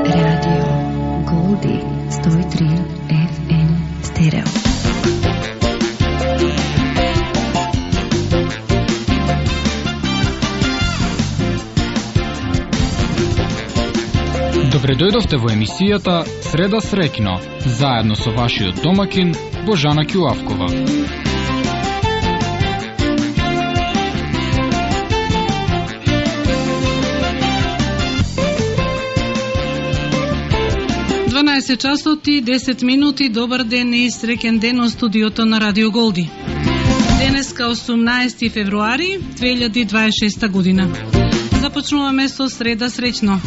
Radio Goldie 103 FM стерео. Добре дојдовте во емисијата Среда среќно, заедно со вашиот домакин Божана Ќуавкова. Часот и 10 минути. Добар ден и среќен ден од студиото на Радио Голди. Денеска 18 февруари 2026 година. Започнуваме со Среда среќно.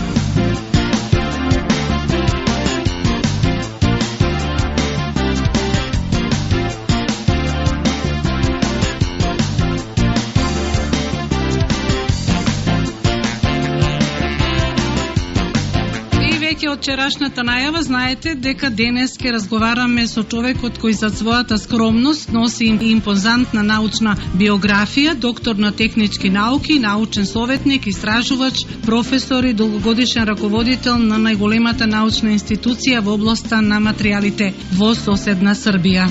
Од вчерашната најава знаете дека денес ќе разговараме со човекот кој за својата скромност носи импозантна научна биографија, доктор на технички науки, научен советник, истражувач, професор и долгогодишен раководител на најголемата научна институција во областа на материјалите во соседна Србија.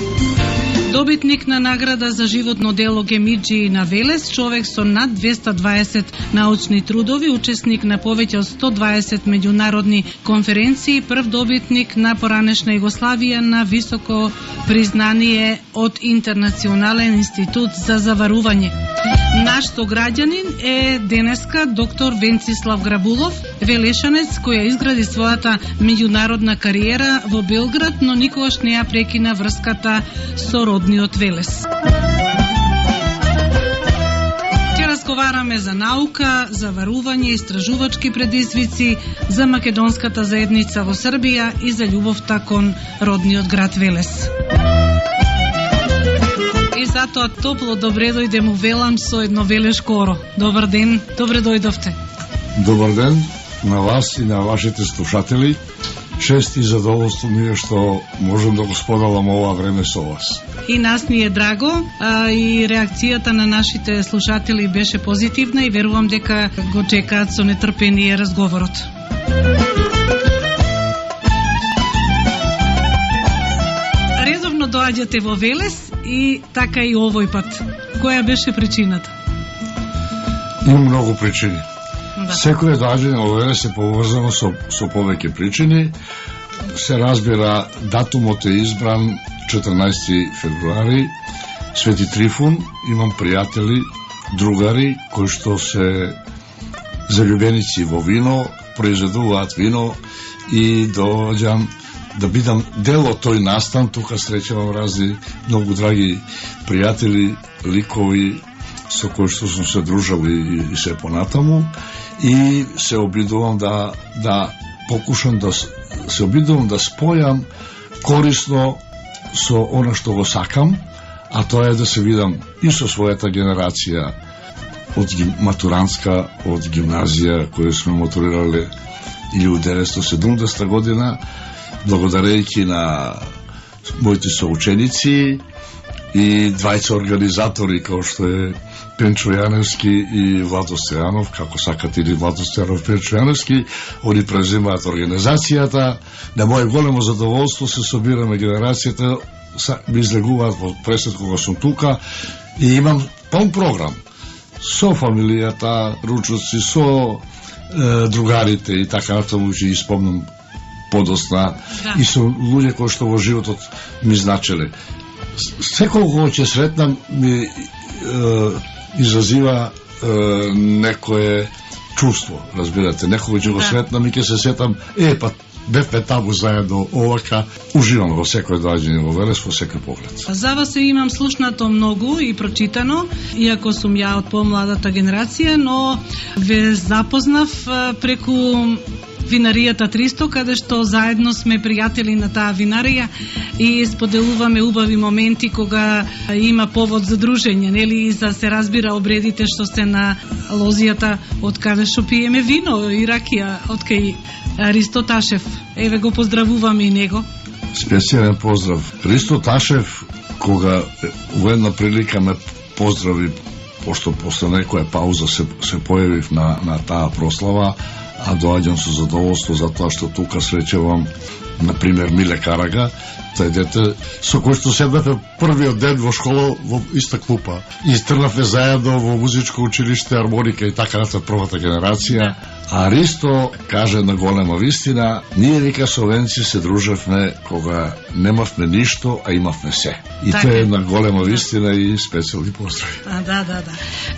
Добитник на награда за животно дело Гемиджи на Велес, човек со над 220 научни трудови, учесник на повеќе од 120 меѓународни конференции, прв добитник на поранешна Југославија на високо признание од Интернационален институт за заварување. Наш сограѓанин е денеска доктор Венцислав Грабулов, велешанец кој ја изгради својата меѓународна кариера во Белград, но никогаш не ја прекина врската со родниот Велес. Ќе разговараме за наука, за варување, истражувачки предизвици, за македонската заедница во Србија и за љубовта кон родниот град Велес. И затоа топло добре дојде му велам со едно велешко оро. Добар ден, добре дојдовте. Добар ден на вас и на вашите слушатели. Чест и задоволство ми е што можам да го споделам ова време со вас. И нас ни е драго, и реакцијата на нашите слушатели беше позитивна и верувам дека го чекаат со нетрпение разговорот. Редовно доаѓате во Велес и така и овој пат. Која беше причината? Има многу причини. Да. Секој доаѓање во Велес е поврзано со повеќе причини. Се разбира, датумот е избран 14 февруари, Свети Трифун. Имам пријатели, другари, кои што се заљубеници во вино, произведуваат вино и доаѓам да бидам дел од тој настан. Тука среќавам разни многу драги пријатели, ликови со кои што сум се дружал и се понатаму, и се обидувам да покушам да се обидувам да спојам корисно со она што го сакам, а тоа е да се видам и со својата генерација од матуранска, од гимназија која сме матурирале 1970 година, благодарејќи на моите соученици и двајца организатори како што е Пенчо Јаневски и Владо Стојанов, како сакат или Владо Стојанов, Пенчо Јаневски, они преземаат организацијата. На моје големо задоволство се собираме генерацијата, ми излегуваат во пресет кога сум тука и имам пон програм со фамилијата, ручоци, со другарите и така натаму, ќе ги спомнам подосна, да. И со луѓе кои што во животот ми значеле. Секој кога ќе сретнам ми изразива некое чувство, разбирате. Некој ќе го сретнам и ќе се сетам, па бевме таму заедно, овака. Уживам во секој доаѓање во Велес, во секој поглед. За вас имам слушнато многу и прочитано, иако сум ја од помладата генерација, но ве запознав преку винаријата 300, каде што заедно сме пријатели на таа винарија и споделуваме убави моменти кога има повод за дружење, нели, и за се разбира обредите што се на лозијата од каде што пиеме вино и ракија од кај Ристо Ташев. Еве го поздравуваме и него. Специјален поздрав. Ристо Ташев, кога во една прилика ме поздрави, пошто после некоја пауза се појавив на таа прослава, а доаѓам со задоволство затоа што тука среќавам, например, Миле Карага, тај дете со кој што седнавме првиот ден во школа во иста клупа. Истрнавме заедно во музичко училиште, армоника и така натаму првата генерација. А Ристо каже на голема вистина, ние вика словенци се дружевме кога немавме ништо, а имавме се. И така, тоа е на голема вистина и специјални поздрави. Да.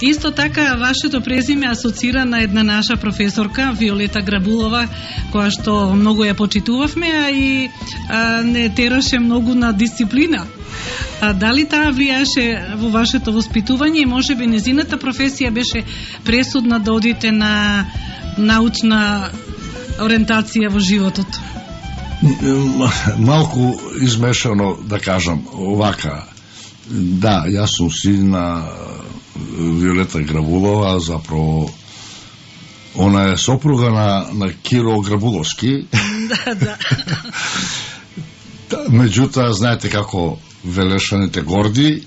Исто така, вашето презиме асоцира на една наша професорка, Виолета Грабулова, која што многу ја почитувавме, а и не тераше многу на дисциплина. Дали таа влијаше во вашето воспитување и можеби незината професија беше пресудна да одите на научна ориентација во животот? Малку измешано, да кажам, овака. Да, јас сум син на Виолета Грабулова, заправо она е сопруга на Киро Грабуловски. Да. Меѓутоа, знаете како велешаните горди,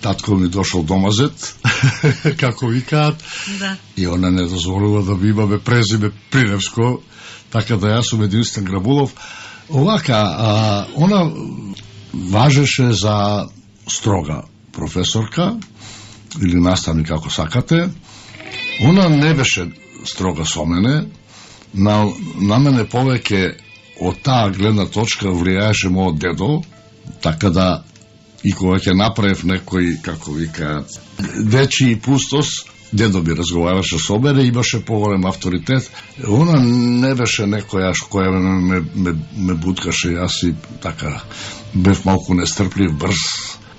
татко ми дошол домазет, како викаат, да. И она не дозволила да ми имаме презиме Приневско, така да јас сум единствен Грабулов. Овака, она важеше за строга професорка, или наставник, како сакате. Она не беше строга со мене, на мене повеќе од таа гледна точка влијаеше мојот дедо, така да и кога ќе направив некој, како викаат, дечи пустос, дедо би разговараше со мене, имаше поголем авторитет. Она не беше некоја која ме буткаше, јас и така бев малку нестрплив, брз,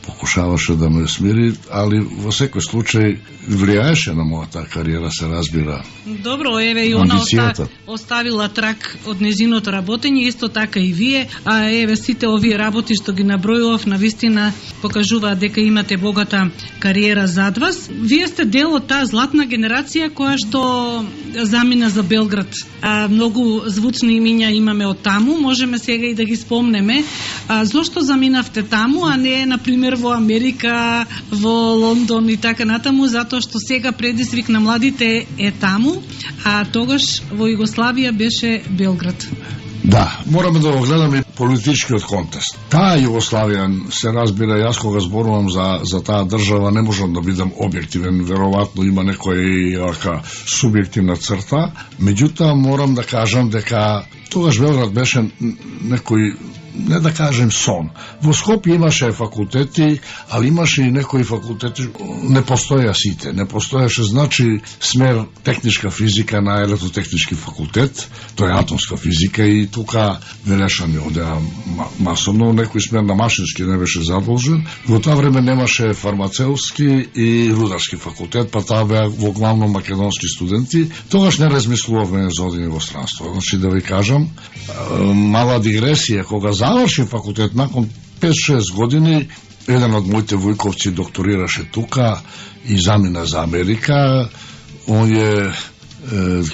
покушаваше да ме смири, али во секој случај влијаеше на мојата кариера, се разбира. Добро, еве и она оставила трак од незиното работење, исто така и вие, а еве сите овие работи што ги набројував навистина покажуваат дека имате богата кариера зад вас. Вие сте дел од таа златна генерација која што замина за Белград. Многу звучни имиња имаме од таму, можеме сега и да ги спомнеме. Зошто заминавте таму, а не, например, во Америка, во Лондон и така натаму, затоа што сега предизвик на младите е таму, а тогаш во Југославија беше Белград. Да, мораме да го гледаме политичкиот контекст. Таа Југославија, се разбира, јас кога зборувам за таа држава, не можам да бидам објективен, веројатно има некоја субјективна црта, меѓутоа морам да кажам дека тогаш Белград беше некој, не да кажем сон. Во Скопје имаше факултети, али имаше и некои факултети, не постоја сите. Не постојаше, значи, смер техничка физика на електротехнички факултет, тоа е атомска физика и тука велешани одеа масовно, некој смер на машински не беше задолжен. Во тоа време немаше фармацеутски и рударски факултет, па таа беа во главно македонски студенти. Тогаш не размислувавме за одење во странство. Значи, да ви кажам, мала дигресија, кога заврши факултет, након 5-6 години, еден од моите војковци докторираше тука и замина за Америка. Он е,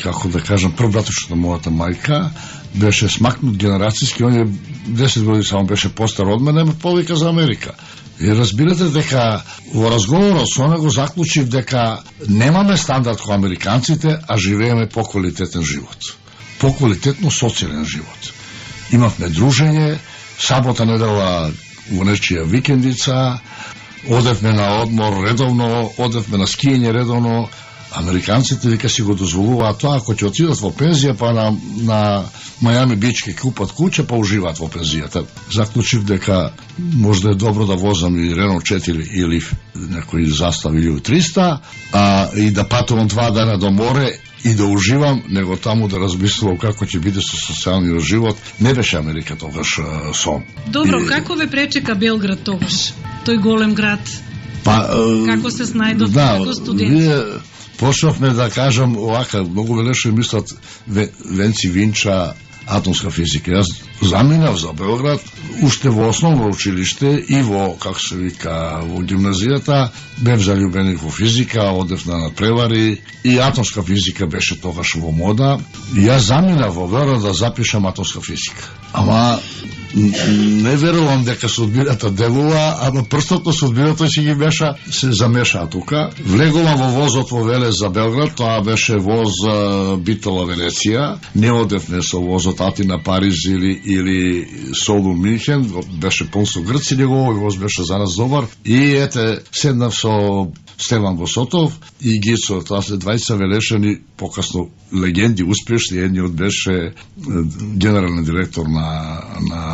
како да кажам, прв братовчет на мојата мајка, беше смакнут генерацијски, он е 10 години само беше постар од мене, ме повика за Америка. И разбирате дека во разговорот со него заклучив дека немаме стандард ко американците, а живееме поквалитетен живот. Поквалитетно социјален живот. Имавме дружење, сабота, недела во нечија викендица, одевме на одмор редовно, одевме на скијање редовно. Американците вика си го дозволуваат тоа, ако ќе отидат во пензија, па на Мајами Бич ке купат куќа, па уживаат во пензијата. Заклучив дека можда е добро да возам и Рено 4 или некој Застав или 300, и да патувам 2 дена до море и да уживам, него таму да размислувам како ќе биде со социјалниот живот. Не беше Америка тогаш сон. Добро, како ве пречека Белград тогаш? Тој голем град. Како се снајдовте како студент? Почнавме да кажам овака, многу велеше мислат Венци Винча, атомска физика. Јас заминав за Белград, уште во основно училиште и во, како се вика, во гимназијата, бев заљубеник во физика, одев на надпревари и атомска физика беше тогаш во мода. И јас заминав во Белград да запишам атомска физика. Ама не верувам дека судбината делува, ама прстот судбината си ги меша, се замеша тука. Влегувам во возот во Велес за Белград, тоа беше воз Битола Венеција, не одевме со возот Атина Париз или Солун Минхен, беше пол со грци, неговој воз беше за нас добар, и ете, седнав со Стеван Босотов и Гицо, тоа се двајца велешани, покасно легенди, успешни. Едниот беше генерален директор на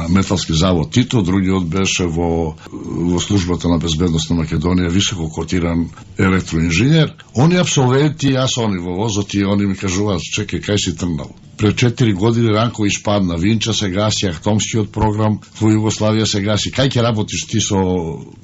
Металски завод Тито, другиот беше во службата на безбедност на Македонија, високо котиран електроинженер. Они апсолвенти, јас они во возот, и они ми кажуваат, чекај, кај си тргнал? Пред 4 години Ранко испадна, Винча се гаси, Ахтомскиот програм во Југославија се гаси. Кај ќе работиш ти со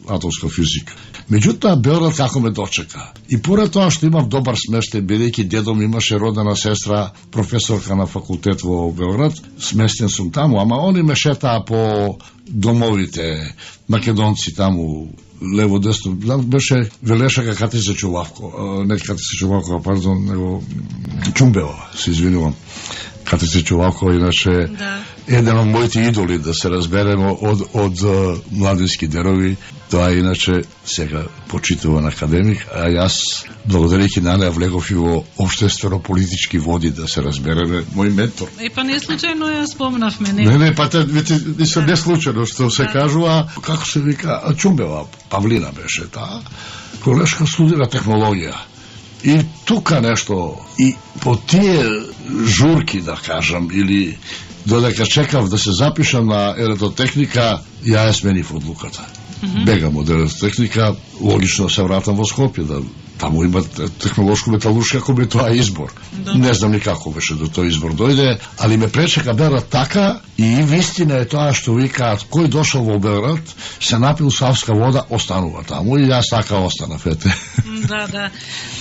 атомска физика? Меѓутоа, Белград како ме дочека. И поред тоа што имав добар смештај, бидејќи дедом имаше родена сестра, професорка на факултет во Белград, сместен сум таму, ама они ме шетаа по домовите македонци таму, лево десно, беше Велешака Катица Чулавко, не Катица Чулавко, пардон, него Чумбева, се извинувам. Катица Чулавко, иначе еден од моите идоли, да се разбереме, од младински дерови. Тоа иначе сега почитуван академик, а јас, благодарејќи на неа, влегов и во општествено-политички води, да се разбереме, мој ментор. Па не случајно ја спомнавме, не? Не, па не случајно, што се кажува, како се вика, Чумбева, Павлина беше таа, колешка студира технологија. И тука нешто, и по тие журки, да кажам, или додека чекав да се запишам на електротехника, ја сменив одлуката. Бегам од електротехника, логично се вратам во Скопје, таму има технолошко-металуршка, како би тоа избор. Не знам ни како беше до тој избор дојде, али ме пречека Белград така, и вистина е тоа што викаат, кој дошол во Белград, се напил савска вода, останува таму, и јас така останав, ете. Да,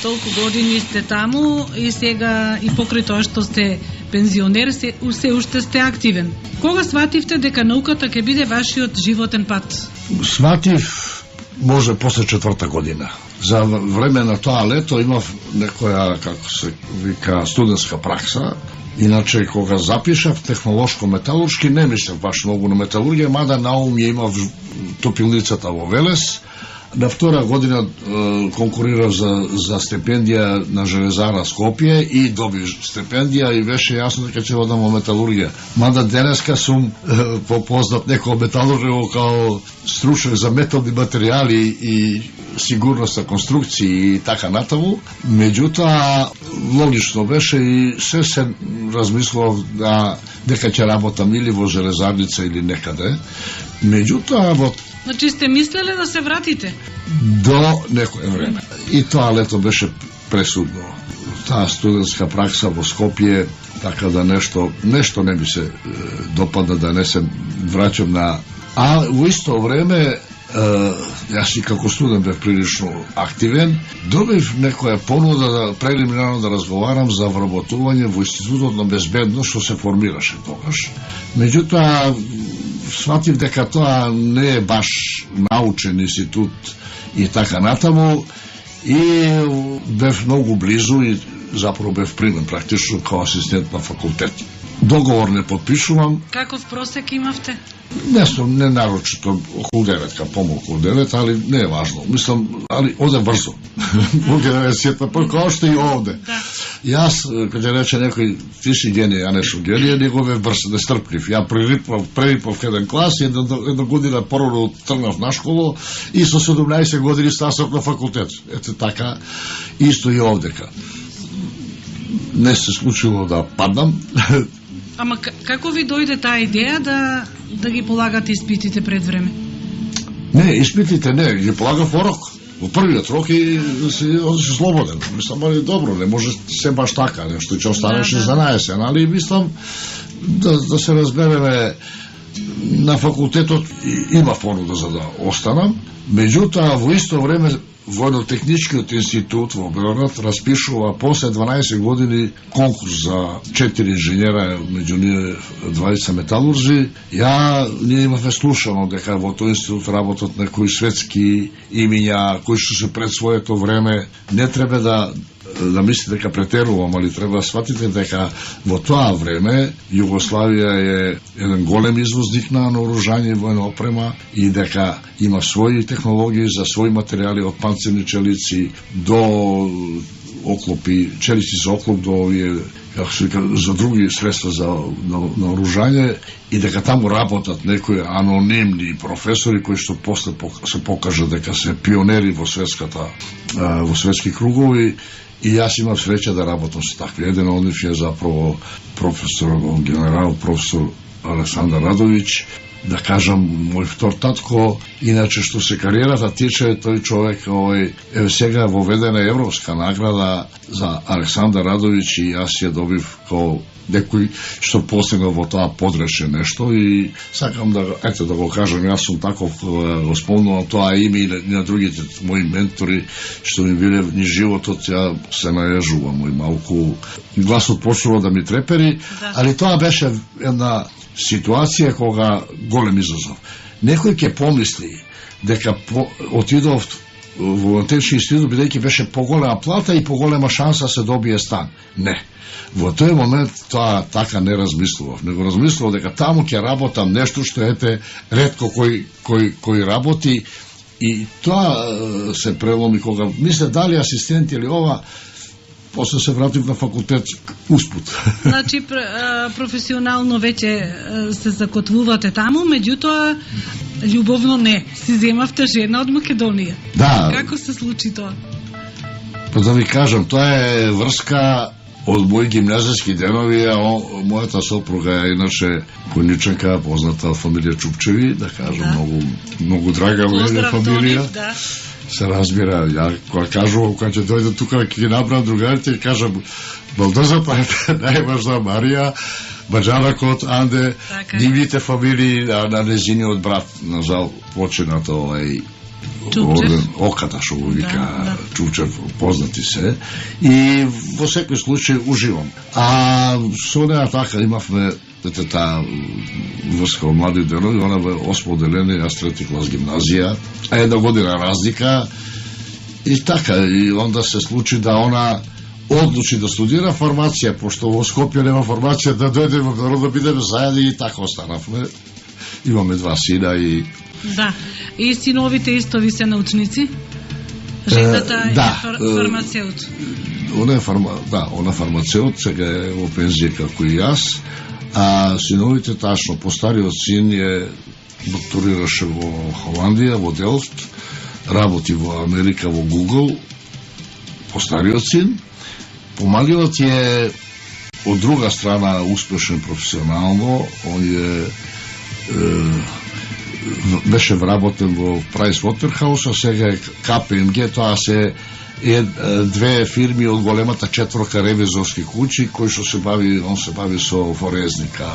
толку години сте таму, и сега, и покрај тоа што сте пензионер, се уште сте активен. Кога свативте дека науката ќе биде вашиот животен пат? Сватив, може, после 4-та година. За време на тоа лето имав некоја, како се вика, студентска пракса. Иначе, кога запишав технолошко-металуршки, не мислев баш многу на металургија, мада на ум ја имав топилницата во Велес. На втора година конкурирав за стипендија на Железара Скопје и добив стипендија, и беше јасно дека ќе одам во металургија. Мада денеска сум попознат некој металург као стручник за метални материјали и сигурност на конструкции и така натаму. Меѓутоа, логично беше и се размислував дека ќе работам или во железарница или некаде. Меѓутоа, во Значи сте мислеле да се вратите? До некој време. И тоа лето беше пресудно. Таа студентска пракса во Скопје, така да нешто не би се допадна, да не се враќам на... А во исто време, јас и како студент бев прилично активен, добив некоја понуда прелиминарно да разговарам за вработување во Институтот на безбедност, што се формираше тогаш. Меѓутоа, сватив дека тоа не е баш научен институт и така натаму, и бев многу близу и заpravo бев примен практично као асистент на факултет. Договор не подпишувам. Каков просек имавте? Не нарочито, околу 9, помалку од 9, али не е важно. Мислам, али оде брзо. Во генерацијата, па како што и овде. Јас, кога рече некој, ти си генија, ја не сум генија, него бев брз, нестрплив. Ја прерипав еден клас, една година порано тргнав на школу и со 17 години стасав на факултет. Ете така, исто и овдека. Не се случило да паднам. Ама како ви дојде таа идеја да ги полагате испитите пред време? Не, испитите не, ги полагав во рок. Во првиот рок и си слободен. Мислам, али добро, не може се баш така, нешто ќе останеш и за наесен, али мислам да се разбереме, на факултетот има понуда за да останам, меѓутоа во исто време Војно-техничкиот институт во Белград распишува после 12 години конкурс за 4 инженера, меѓу ние 20 металурзи. Ние имавме слушано дека во тој институт работат некои светски имиња кои што се пред своето време. Не треба да да мислите дека претерувам, али треба да сватите дека во тоа време Југославија е еден голем извозник на наоружање и војна опрема и дека има своји технологии за своји материјали од панцирни челици до оклопи, челици за оклоп до овие за други средства за наоружање и дека таму работат некои анонимни професори кои што после се покажа дека се пионери во светски кругови и јас имав среќа да работам со такви. Еден од нив е заправо генерал професор Александар Радовиќ, да кажам, мој втор татко, иначе што се кариерата тиче, тој човек, еве сега воведена европска награда за Александар Радовиќ и јас ја добив као некој што постигнал во тоа подрече нешто и сакам да го кажам, јас сум таков, го спомнувам тоа име и на другите мои ментори што ми биле ни животот, ја се најажувам и малку гласот почнува да ми трепери, али тоа беше една ситуација кога голем изазов. Некој ќе помисли дека отидов во антични институт бидејќи беше поголема плата и поголема шанса се добие стан. Не. Во тој момент тоа така не размислував. Него размислував дека таму ќе работам нешто што ете ретко кој работи и тоа се преломи кога мисле дали асистент или ова. После се вратив на факултет успут. Значи, професионално веќе се закотвувате таму, меѓутоа, љубовно не. Си земавте жена од Македонија. Да. Како се случи тоа? Па да ви кажам, тоа е врска од мои гимназијски денови, а мојата сопруга е иначе коничанка, позната од фамилија Чупчеви, да кажам, многу драга во фамилија. Да. Се разбира, ја кога кажувам, кога ќе дојде тука, ќе ги набрам другарите и кажам, Балдазата е најважна Марија, Баџанакот, Анде, дивните фамилии на незиниот брат, на жал, починат Оката, што го вика Чупчев, познати се, и во секој случај уживам. А со неа така имавме таа врска од млади денови, она бе 8 оделение, јас 3 клас гимназија, а 1 година разлика, и така, и онда се случи да она одлучи да студира фармација, пошто во Скопје нема фармација, да дојде во Народ да бидеме заедни и така останавме. Имаме 2 сина и... Да, и синовите исто ви се научници? Жената е фармацеут. Она фармацеут, сега е во пензија како и јас, а синовите тачно, постариот син е докторираше во Холандија, во Делфт, работи во Америка, во Google, постариот син, помалиот е од друга страна успешен професионално, он беше вработен во Price Waterhouse, а сега е KPMG, тоа се две фирми од големата четворка ревизорски куќи, кои што се бави, он се бави со форезника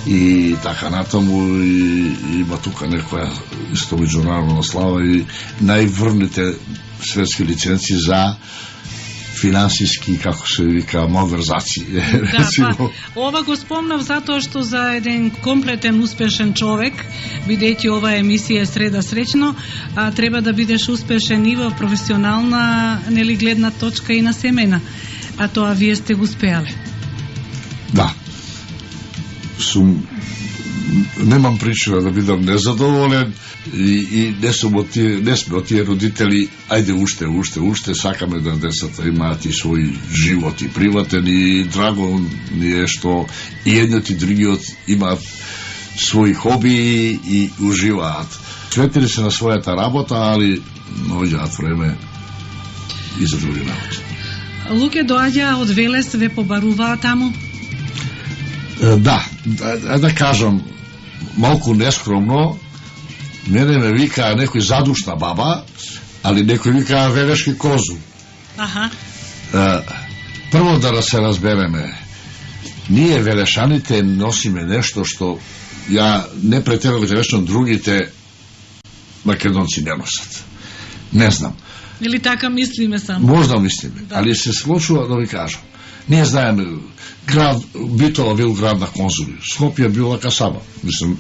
и така натаму, и има тука некоја исто меѓународна слава и најврните светски лиценци за финансиски, како се вика, малверзации. Да, ова го спомнав затоа што за еден комплетен успешен човек, бидејќи ова емисија е Среда среќно, треба да бидеш успешен и во професионална гледна точка и на семејна. А тоа вие сте го успеале. Да. Немам причина да бидам незадоволен и не сме од тие родители, ајде уште, сакаме да децата имаат и свој живот и приватен и драго ни е што и едниот и другиот имаат своји хоби и уживаат. Светили се на својата работа, али наоѓаат време и за други работи. Луѓе доаѓа од Велес, ве побаруваа таму? Да, да кажам, малку нескромно, мене ме вика некој задушна баба, али некој вика велешки козу. Аха. Прво да се разбереме, ние велешаните носиме нешто што ја не претерувам вечно другите македонци не носат. Не знам. Или така мислиме само? Можда мислиме, да. Али се случува да ви кажам. Ние знаеме, град, Битола бил град на конзули, Скопје била касаба, мислам,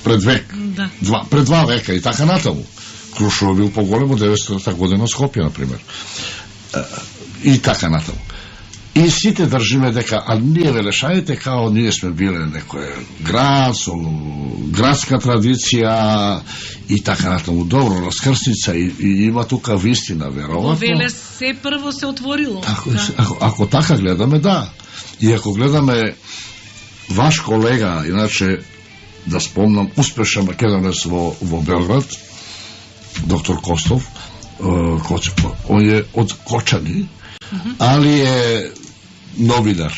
пред век, да. Пред 2 века и така натаму. Крушово бил поголемо 900 година Скопје, например. и така натаму. И сите држиме дека, а ние велешаните као ние сме биле некој град со градска традиција и така натаму. Добро, раскрсница и има тука вистина, веројатно. Велес се прво се отворило. Tako, ako така гледаме, да. И ако гледаме ваш колега, иначе да спомнам, успешен македонец во Белград, доктор Костов, он е од Кочани, али е новинар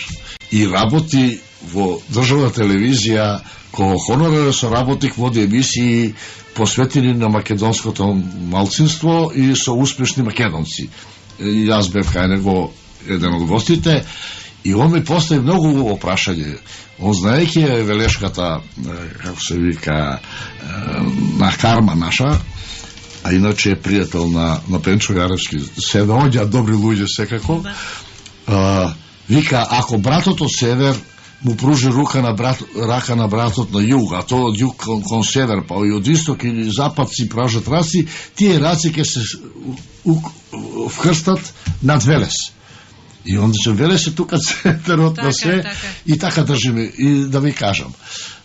и работи во државна телевизија кој хонорарен соработник, води емисии посветени на македонското малцинство и со успешни македонци. И јас бев кај него еден од гостите и он ми постави многу убаво прашање. Он знаејќи велешката, како се вика, на карма наша, а иначе е пријател на Пенчо Јаревски, се наоѓа добри луѓе секако. Вика, ако братот од север му пружи рака на братот на југ, а тоа од југ кон север, па и од исток или запад си пражат раци, тие раци ќе се вкрстат над Велес. И онда се Велес е тука центарот на се, и така држиме. И да ви кажам,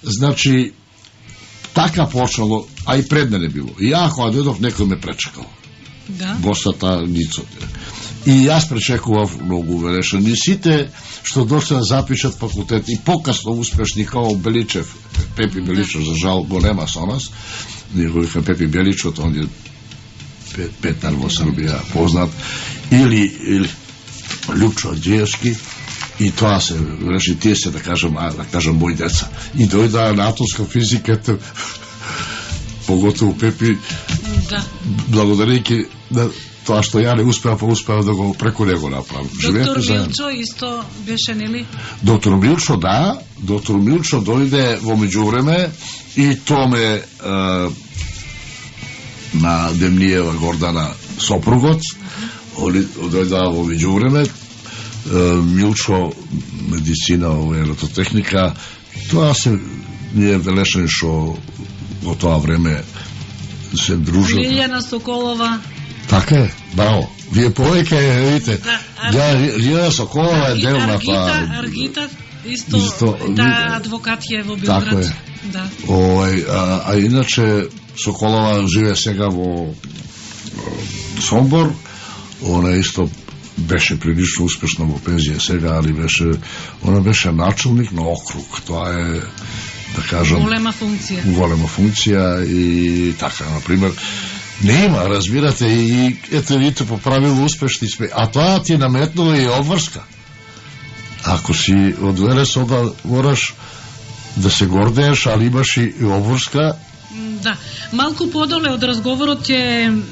значи, така почнало, а и пред мене било. И ја, кога дојдов, некој ме пречекал. Да. Босата ницоте. И јас пречекував многу велешен. И сите што дошли да запишат факултет и покасно успешни као Беличев, Пепи Беличев, за жал го нема со нас, ние го викаме Пепи Беличев, он е Петар во Србија познат, или Лјупчо Аџиевски, и тоа се реши, тие се, да кажам мои деца. И дојда на атомска физика, поготово Пепи, да. Благодарејќи тоа што ја не успеа, па успеа да го преку него направам. Доктор Милчо исто беше, нели? Доктор Милчо, да. Доктор Милчо дојде во меѓувреме и томе на Демниева Гордана сопругот, дојда во меѓувреме. Милчо, медицина, електротехника, тоа се ние велешен што во тоа време се дружат. Лилјана Соколова. Така е, браво. Вие повеќе, видите, Лилјана Соколова е дел на тоа. Аргита, исто, адвокат е во Белград. Така е. Да. А иначе Соколова живее сега во Сомбор, она исто беше прилично успешна во пензија сега, али она беше началник на округ. Тоа е, да кажам, голема функција и така, например, не има, разбирате, и ето видите по правило успешни сме, а тоа ти наметнува и обврска. Ако си од Велес, onda мораш да се гордееш, али имаш и обврска. Да, малку подоле од разговорот ќе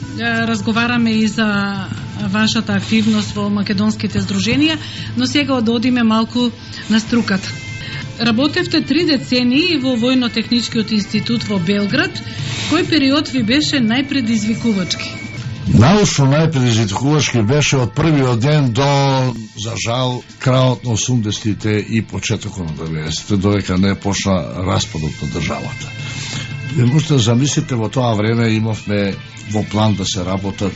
разговараме и за вашата активност во македонските здруженија, но сега да одиме малку на струката. Работевте 3 децении во Војно-техничкиот институт во Белград. Кој период ви беше најпредизвикувачки? Научно најпредизвикувачки беше од првиот ден до, за жал, крајот на 80-тите и почетокот на 90-тите, додека не почна распадот на државата. Ви можете да замислите, во тоа време имавме во план да се работат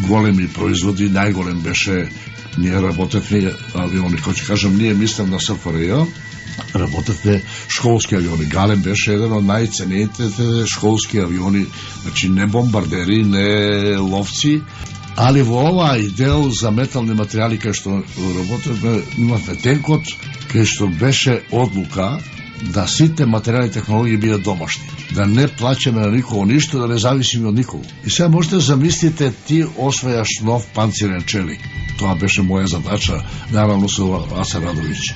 големи производи, најголем беше, ние работевме авиони, кој ќе кажам, ние мислам на СФРЈ, работевме школски авиони. Галем беше еден од најценените школски авиони, значи не бомбардери, не ловци, али во оваа дел за метални материјали кај што работевме, имавме тенкот, кај што беше одлука да сите материјали и технологии бидат домашни, да не плаќаме на никого ништо, да не зависиме од никого. И сега можете да замислите, ти освајаш нов панцирен челик. Тоа беше моја задача, наравно со Аса Радовиќ,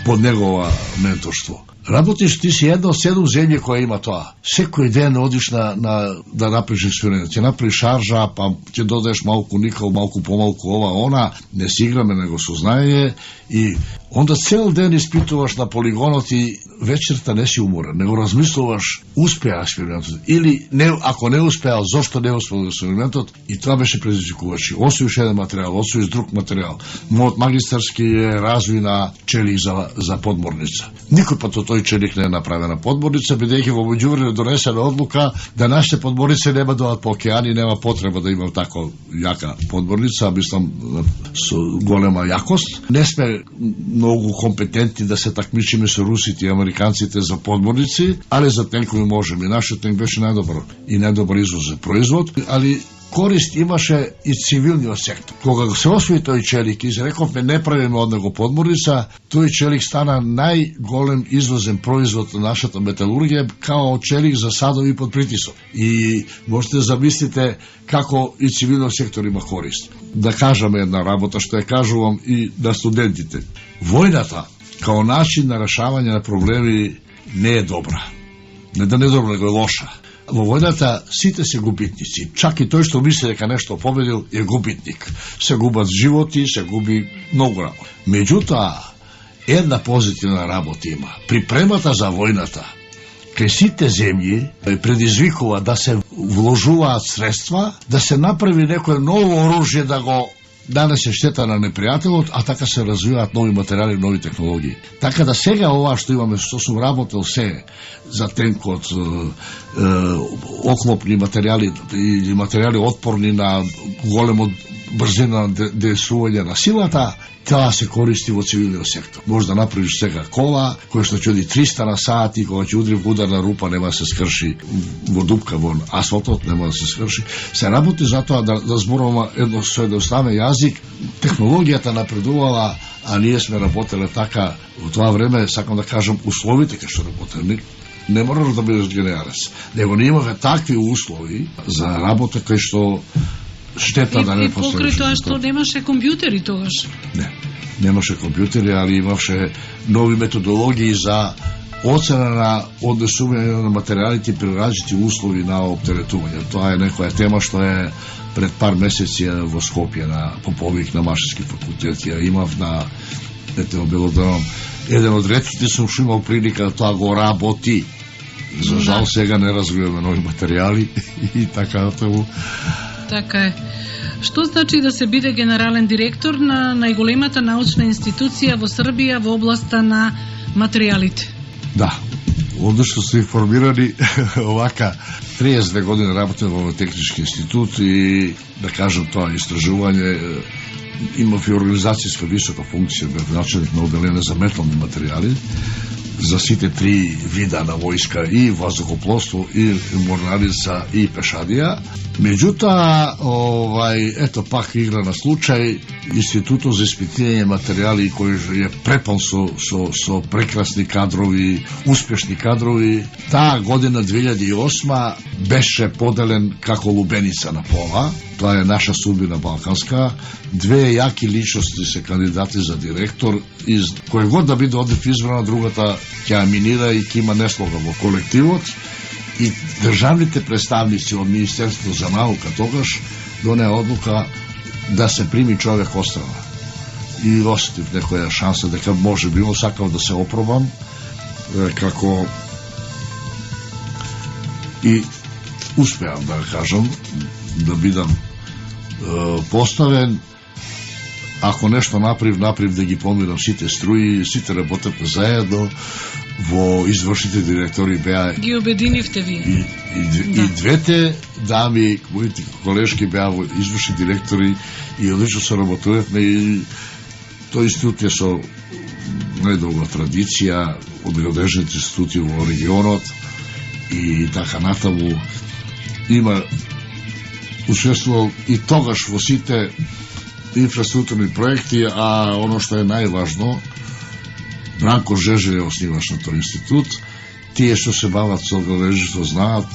под негова менторство. Работиш, ти си една од 7 земји која има тоа. Секој ден одиш да направиш експеримент. Ќе направиш шаржа, па ќе додадеш малку никел, малку помалку ова, она, не си играме него со знаење и онда цел ден испитуваш на полигонот и вечерта не си уморен, него размислуваш успеа експериментот или не, ако не успеа, зошто не успеа експериментот, и тоа беше предизвикувачи. Освоиш еден материјал, освоиш друг материјал. Мојот магистарски е развој на челик за подморница. Никој пат тој тој челик не е направена подморница, бидејќи во меѓувреме донесена одлука да нашите подморници нема да одат по океани, нема потреба да има тако јака подморница, мислам со голема јакост. Не сме многу компетентни да се такмичиме со русите и американците за подморници, али за тенкови можеме. Нашиот тенк беше најдобар извозен производ, али корист имаше и цивилниот сектор. Кога се освои тој челик, изрековме не правиме од него подморница, тој челик стана најголем извозен производ на нашата металургија, као челик за садови под притисок. И можете да замислите како и цивилниот сектор има корист. Да кажаме една работа што ја кажувам и на студентите. Војната као начин на решавање на проблеми не е добра. Не да не е добра, него е лоша. Во војната сите се губитници. Чак и тој што мисли дека нешто победил е губитник. Се губат животи, се губи многу работа. Меѓутоа, една позитивна работа има. Припремата за војната кај сите земји предизвикува да се вложуваат средства, да се направи некое ново оружје да го нанесе штета на непријателот, а така се развиваат нови материјали, нови технологии. Така да сега ова што имаме, што сум работел се за тенкот, оклопни материјали или материјали отпорни на големо брзина действување на силата, тоа се користи во цивилниот сектор. Може да направиш сега кола, која што ќе оди 300 на сат и кога ќе удри во ударна рупа нема да се скрши, во дупка во асфалтот нема да се скрши. Се работи затоа да зборуваме со едноставен јазик. Технологијата напредувала, а ние сме работеле така во тоа време, сакам да кажам, условите кај што работеле не мора да бидеш генералец. Него не имаме такви услови за работа кај што штета да не постане. И покрај тоа што немаше компјутери тогаш? Не, немаше компјутери, али имаше нови методологии за оцена на однесување на материјалите при различити услови на оптеретување. Тоа е некоја тема што е пред пар месеци во Скопје на поповик на Машински факултет. Ја имав на Белодром. Еден од ретките сум што имал прилика да тоа го работи. За жал сега не развиваме нови материјали и така тоа. Така е. Што значи да се биде генерален директор на најголемата научна институција во Србија во областа на материјалите? Да, одлично сте информирани. Овака, 32 години работам во Технички институт и, да кажам, тоа истражување, имав и организацијска висока функција, бев начелник на оделение за метални материјали, за сите три вида на војска, и воздухопловство, и морнарица, и пешадија. Меѓутоа, ето пак игра на случај, Институтот за испитување материјали кој е препон со прекрасни кадрови, успешни кадрови, таа година 2008 беше поделен како лубеница на пола. Тоа е наша судбина балканска. Две јаки личности се кандидати за директор и кој год да биде одив избрана, другата ќе аминира и ќе има неслога во колективот. И државните представници од Министерството за наука тогаш донеа одлука да се прими човек острана. И осетив некоја шанса дека може би сакав да се опробам како и успеам да кажам да бидам поставен. Ако нешто направив да ги помирам сите струи, сите работевме заедно. Во извршните директори беа... Ги обединивте ви. И двете дами, моите колешки беа во извршни директори и одлично се работувавме и тој институт е со најдолга традиција од градежните институти во регионот и така натаму. Има учествувал и тогаш во сите инфраструктурни проекти, а оно што е најважно, Бранко Жежелј е основаш на тој институт. Тие што се бават со градежство знаат,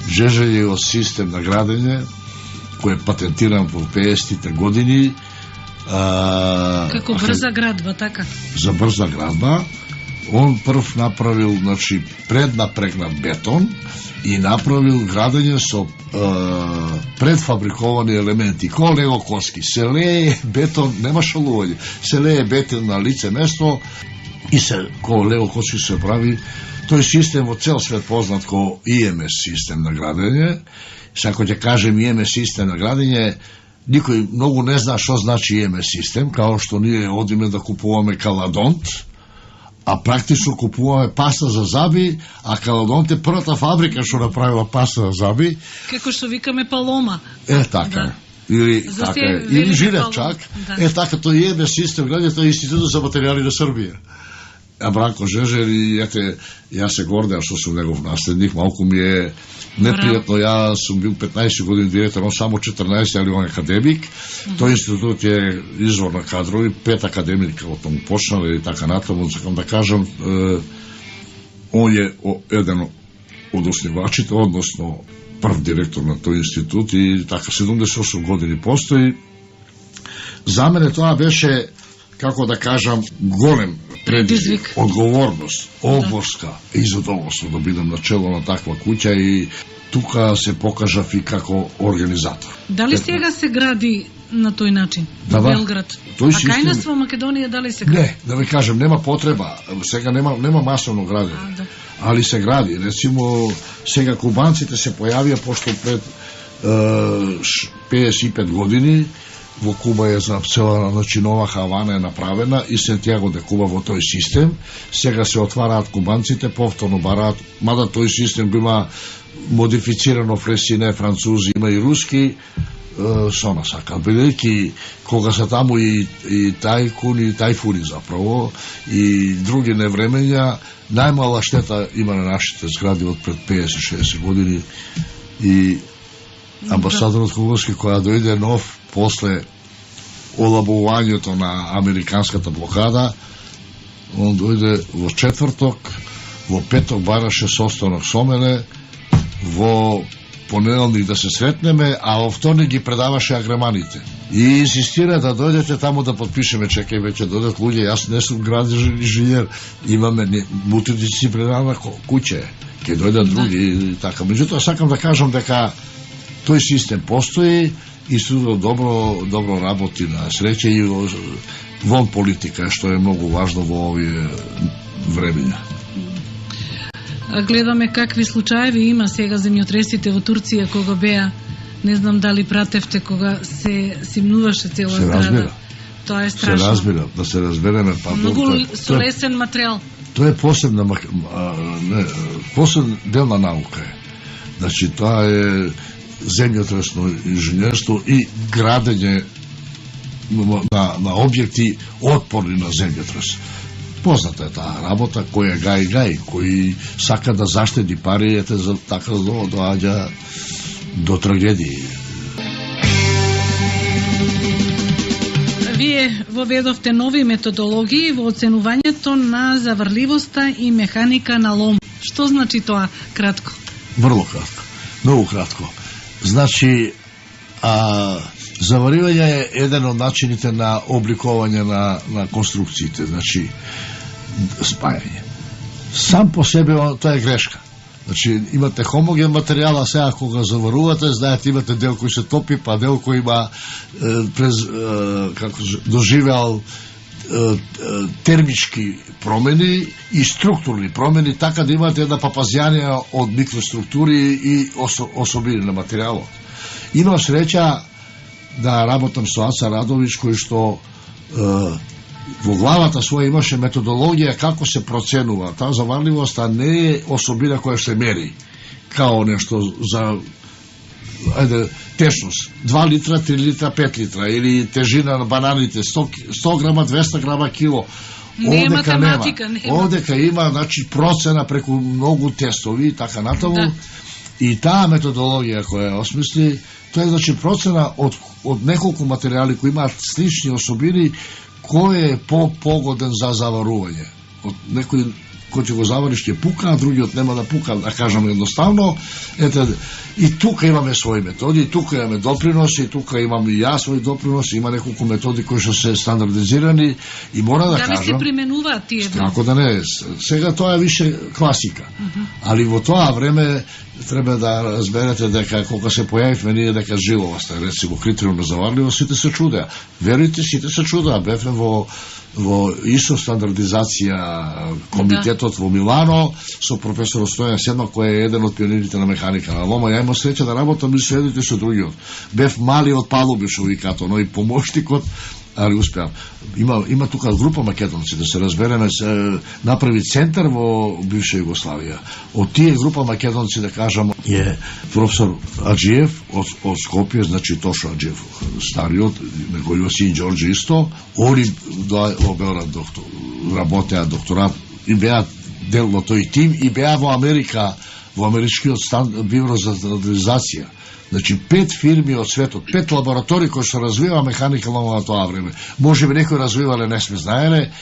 Жежелј е систем на градење кој е патентиран во 50-тите години. Како брза градба, така? За брза градба. Он прв направил, значи, преднапрегнат бетон и направил градење со предфабриковани елементи, кој лего коски. Се лее бетон, нема шалување, се лее бетон на лице место и се, кој лего коски се прави. Тој систем во цел свет познат ко ИМС систем на градење. Ако ќе кажем ИМС систем на градење, никој многу не зна што значи ИМС систем, као што ние одиме да купуваме каладонт, а практично купуваме паста за заби, а као онте првата фабрика што направила паста за заби, како што викаме палома. Така. Да. Или така, или жилет чак. Да. Така тој е систем граѓа, тој Институтот за материјали на Србија. А Бранко Жежер и јас се гордеам што сум негов наследник, малку ми е непријатно, јас сум бил 15 години директор, он само 14, али он академик. Тој институт е извор на кадрови, 5 академика од тому почнал и така натаму, сакам да кажам, он е еден од основачите, односно прв директор на тој институт и така 78 години постои. За мене тоа беше, како да кажам, голем предизвик, одговорност, обврска и задоволство да бидам начело на таква куќа и тука се покажав и како организатор. Дали сега се гради на тој начин? Да, Белград. А кај нас во Македонија дали се гради? Не, да ви кажем, нема потреба. Сега нема масовно градење. Да. Али се гради. Рецимо, сега кубанците се појавија, пошто пред 55 години во Куба е за цела, значи нова Хавана е направена и Сантјаго де Куба во тој систем. Сега се отвараат кубанците, повторно бараат, мада тој систем го има модифицирано фресине, французи, има и руски, со насака. Бидејќи кога се таму и тајкуни, и тајфуни заправо, и други невремења, најмала штета има на нашите згради од пред 50-60 години и амбасадорот Кубански која дојде нов после олабувањето на американската блокада, он дојде во четврток, во петок бараше состанок со мене, во понеделник да се сретнеме, а во вторник ги предаваше агреманите. И инсистира да дојдете таму да подпишеме, чекај веќе дојдат луѓе, јас не сум граден инженер, имаме мултидисциплинарна куќа, ќе дојдат други и така. Меѓутоа сакам да кажам дека тој систем постои и Институтот добро работи на среќа и вон политика, што е многу важно во овие времења. Гледаме какви случаеви има сега земјотресите во Турција кога беа, не знам дали пратевте кога се симнуваше цела зграда. Тоа е страшно. Се разбира, да се разбереме, многу со лесен материјал. Тоа е посебна посебен дел на наука е. Значи тоа е земјотресно инженерство и градење на објекти отпорни на земјотрес. Позната е таа работа, кој е гај, кој сака да заштеди пари, ете за така доаѓа до трагедии. Вие воведовте нови методологии во оценувањето на заврливоста и механика на лом. Што значи тоа кратко? Врло кратко, многу кратко. Значи, заваривање е еден од начините на обликување на конструкциите, значи спајање. Сам по себе тоа е грешка. Значи, имате хомоген материјал, а сега кога заварувате, знаете, имате дел кој се топи, па дел кој има доживеал термички промени и структурни промени, така да имате една папазјанија од микроструктури и особини на материјалот. Имам среќа да работам со Аца Радович, кој што во главата своја имаше методологија како се проценува. Таа заварливост не е особина која се мери, као нешто за течност. 2 литра, 3 литра, 5 литра, или тежина на бананите, 100 грама, 200 грама, кило. Не е математика, нема. Овдека има, значи, процена преку многу тестови и така натаму. Да. И таа методологија која осмисли, тоа е, значи, процена од неколку материјали кои имаат слични особини, кој е погоден за заварување. Од некој кој ќе го завариш ќе пука, а другиот нема да пука, да кажам едноставно. Ете, и тука имаме своји методи, и тука имаме доприноси, и тука имам и јас своји доприноси, има неколку методи кои што се стандардизирани и мора да кажам. Дали се применуваат тие? Како да не, сега тоа е више класика. Али во тоа време треба да разберете дека кога се појавивме ние дека жиловаста, рецимо критериум на заварливост, сите се чудеа. Верујте, сите се чудеа. Бевме во ИСО стандардизација, комитет универзитетот во Милано со професор Стојан Седмак, кој е еден од пионерите на механика на лома. Ја имам среќа да работам и со едните и со другиот. Бев малиот палуби, што викато, но и помоштикот, али успеав. Има тука група македонци, да се разбереме, се направи центар во бивша Југославија. Од тие група македонци, да кажам, е професор Аджиев од Скопје, значи Тошо Аджиев, стариот, неговиот син Ѓорџи исто, они во Беорад работеа докторат и беа дел на тој тим и беа во Америка, во Америчкиот бюро за стандартизација. Значи, 5 фирми од светот, 5 лаборатории кои што развива механика на тоа време. Може би некои развивале, не сме знаеле.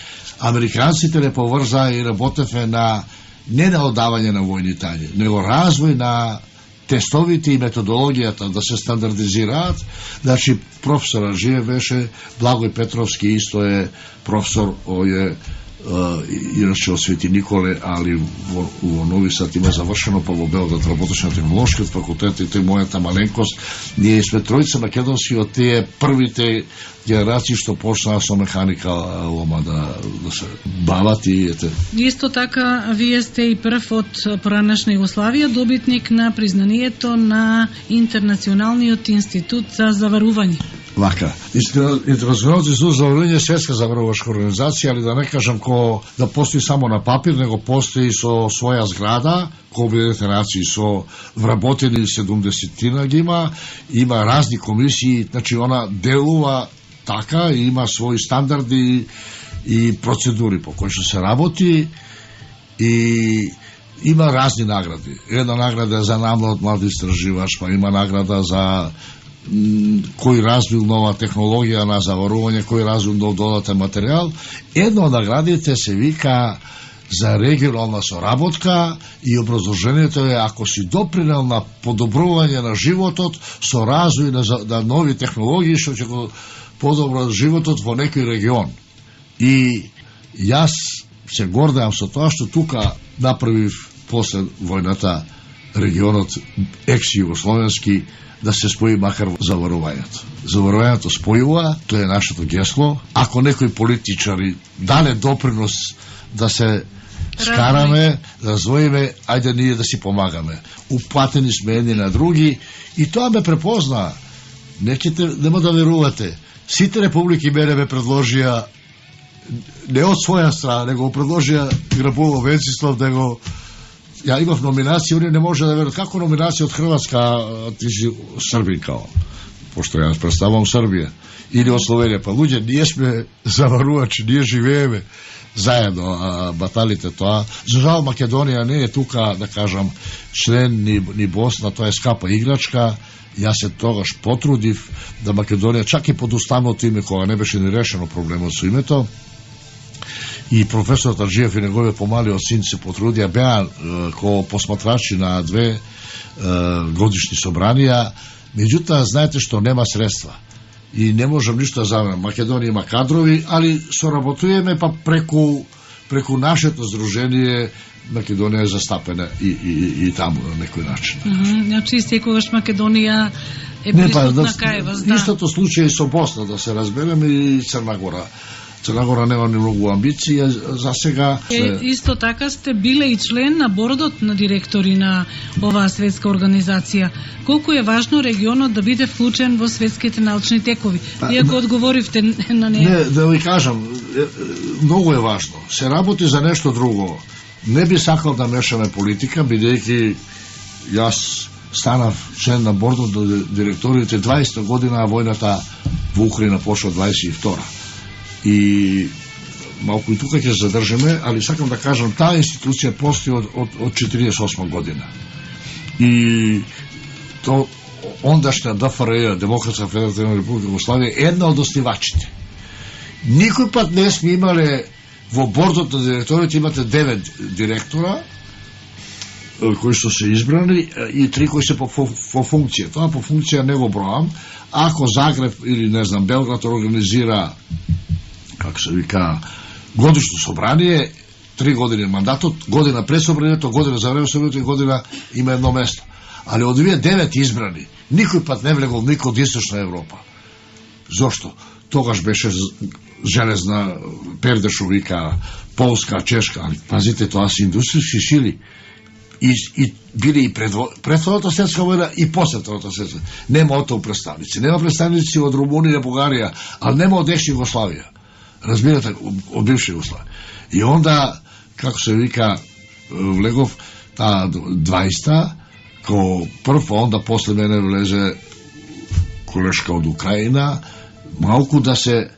Американците не поврзаа и работеве на не на одавање на војни тајни, него развој на тестовите и методологијата да се стандартизираат. Значи, професор Аджиев беше, Благој Петровски исто е професор, ој е иначе од Свети Николе, али во Нови Сад има завршено, па во Белград работеше на Технолошкиот факултет и тој мојата маленкост. Ние сме тројца македонски од тие првите генерации што почнаа со механика лома да се бават и ете. Исто така, вие сте и прв од поранешна Југославија добитник на признанието на Интернационалниот институт за заварување. Вака. Интернационалниот институт за заварување е светска заварувачка организација, али да не кажам да постои само на папир, него постои со своја зграда, кој Обединените нации со вработени 70-тина ги има разни комисии, значи она делува така и има своји стандарди и процедури по кои што се работи и има разни награди. Една награда е за намлад млад истраживач, па има награда за кој развил нова технологија на заварување, кој развил нов додатен материјал. Една од наградите се вика за регионална соработка и образложението е ако си допринел на подобрување на животот со развој на нови технологии што ќе го подобрат животот во некој регион. И јас се гордеам со тоа што тука направив после војната регионот екс-југословенски да се спои макар заварувањето. Заварувањето спојува, тоа е нашето гесло. Ако некои политичари дале допринос да се скараме, развоиме, ајде ние да си помагаме. Упатени сме едни на други и тоа ме препозна. Нема да верувате. Сите републики мене ме предложија не од своја страна, него предложија Грабово Венцислав, него ја имав номинација, они не може да верат како номинација од Хрватска, ти си Србин као, пошто јас представам Србија, или од Словенија, па луѓе, ние сме заварувачи, ние живееме заедно, баталите тоа. За жал Македонија не е тука, да кажам, член ни Босна, тоа е скапа играчка. Јас се тогаш потрудив да Македонија, чак и под уставното име, кога не беше ни решено проблемот со името, и професорот Аджиев и неговиот помалиот син се потрудија, беа ко посматрачи на 2 годишни собранија. Меѓутоа, знаете што нема средства и не можам ништо да заменам. Македонија има кадрови, али соработуваме па преку нашето здружение Македонија е застапена и таму на некој начин. Значи, секогаш Македонија е присутна кај вас, да. Истото случај со Босна, да се разбереме, и Црна Гора. Црна Гора нема ни многу амбиции за сега. Исто така сте биле и член на бордот на директори на оваа светска организација. Колку е важно регионот да биде вклучен во светските научни текови? Иако одговоривте на неја. Не, да ви кажам, многу е важно. Се работи за нешто друго. Не би сакал да мешаме политика, бидејќи јас станав член на бордот на директорите 20 година, а војната во Украина пошла 22. И малку и тука ќе задржиме, али сакам да кажам, таа институција постои од 48 година. И то ондашна ДФРЈ, Демократска федеративна република Југославија, е една од основачите. Никој пат не сме имале во бордот на директорите, имате 9 директора кои што се избрани и 3 кои се по функција. Тоа по функција не го броам. Ако Загреб или не знам Белград организира, како се вика, годишно собрание, 3 години мандатот, година пред собранието, година за време собранието и година има едно место. Али од овие 9 избрани, никој пат не влегол никој од Источна Европа. Зошто? Тогаш беше железна, пердешо вика, Полска, Чешка, али пазите, тоа се индустријски сили. И били и пред Втората светска војна и после Втората светска. Нема од тоа представници. Нема представници од Румунија, Бугарија, а нема од екс Југославија. Разбирате, од бивша Југославија. И онда, како се вика, влегов таа 20-та, ко прв, онда после мене влезе колешка од Украина, малку да се,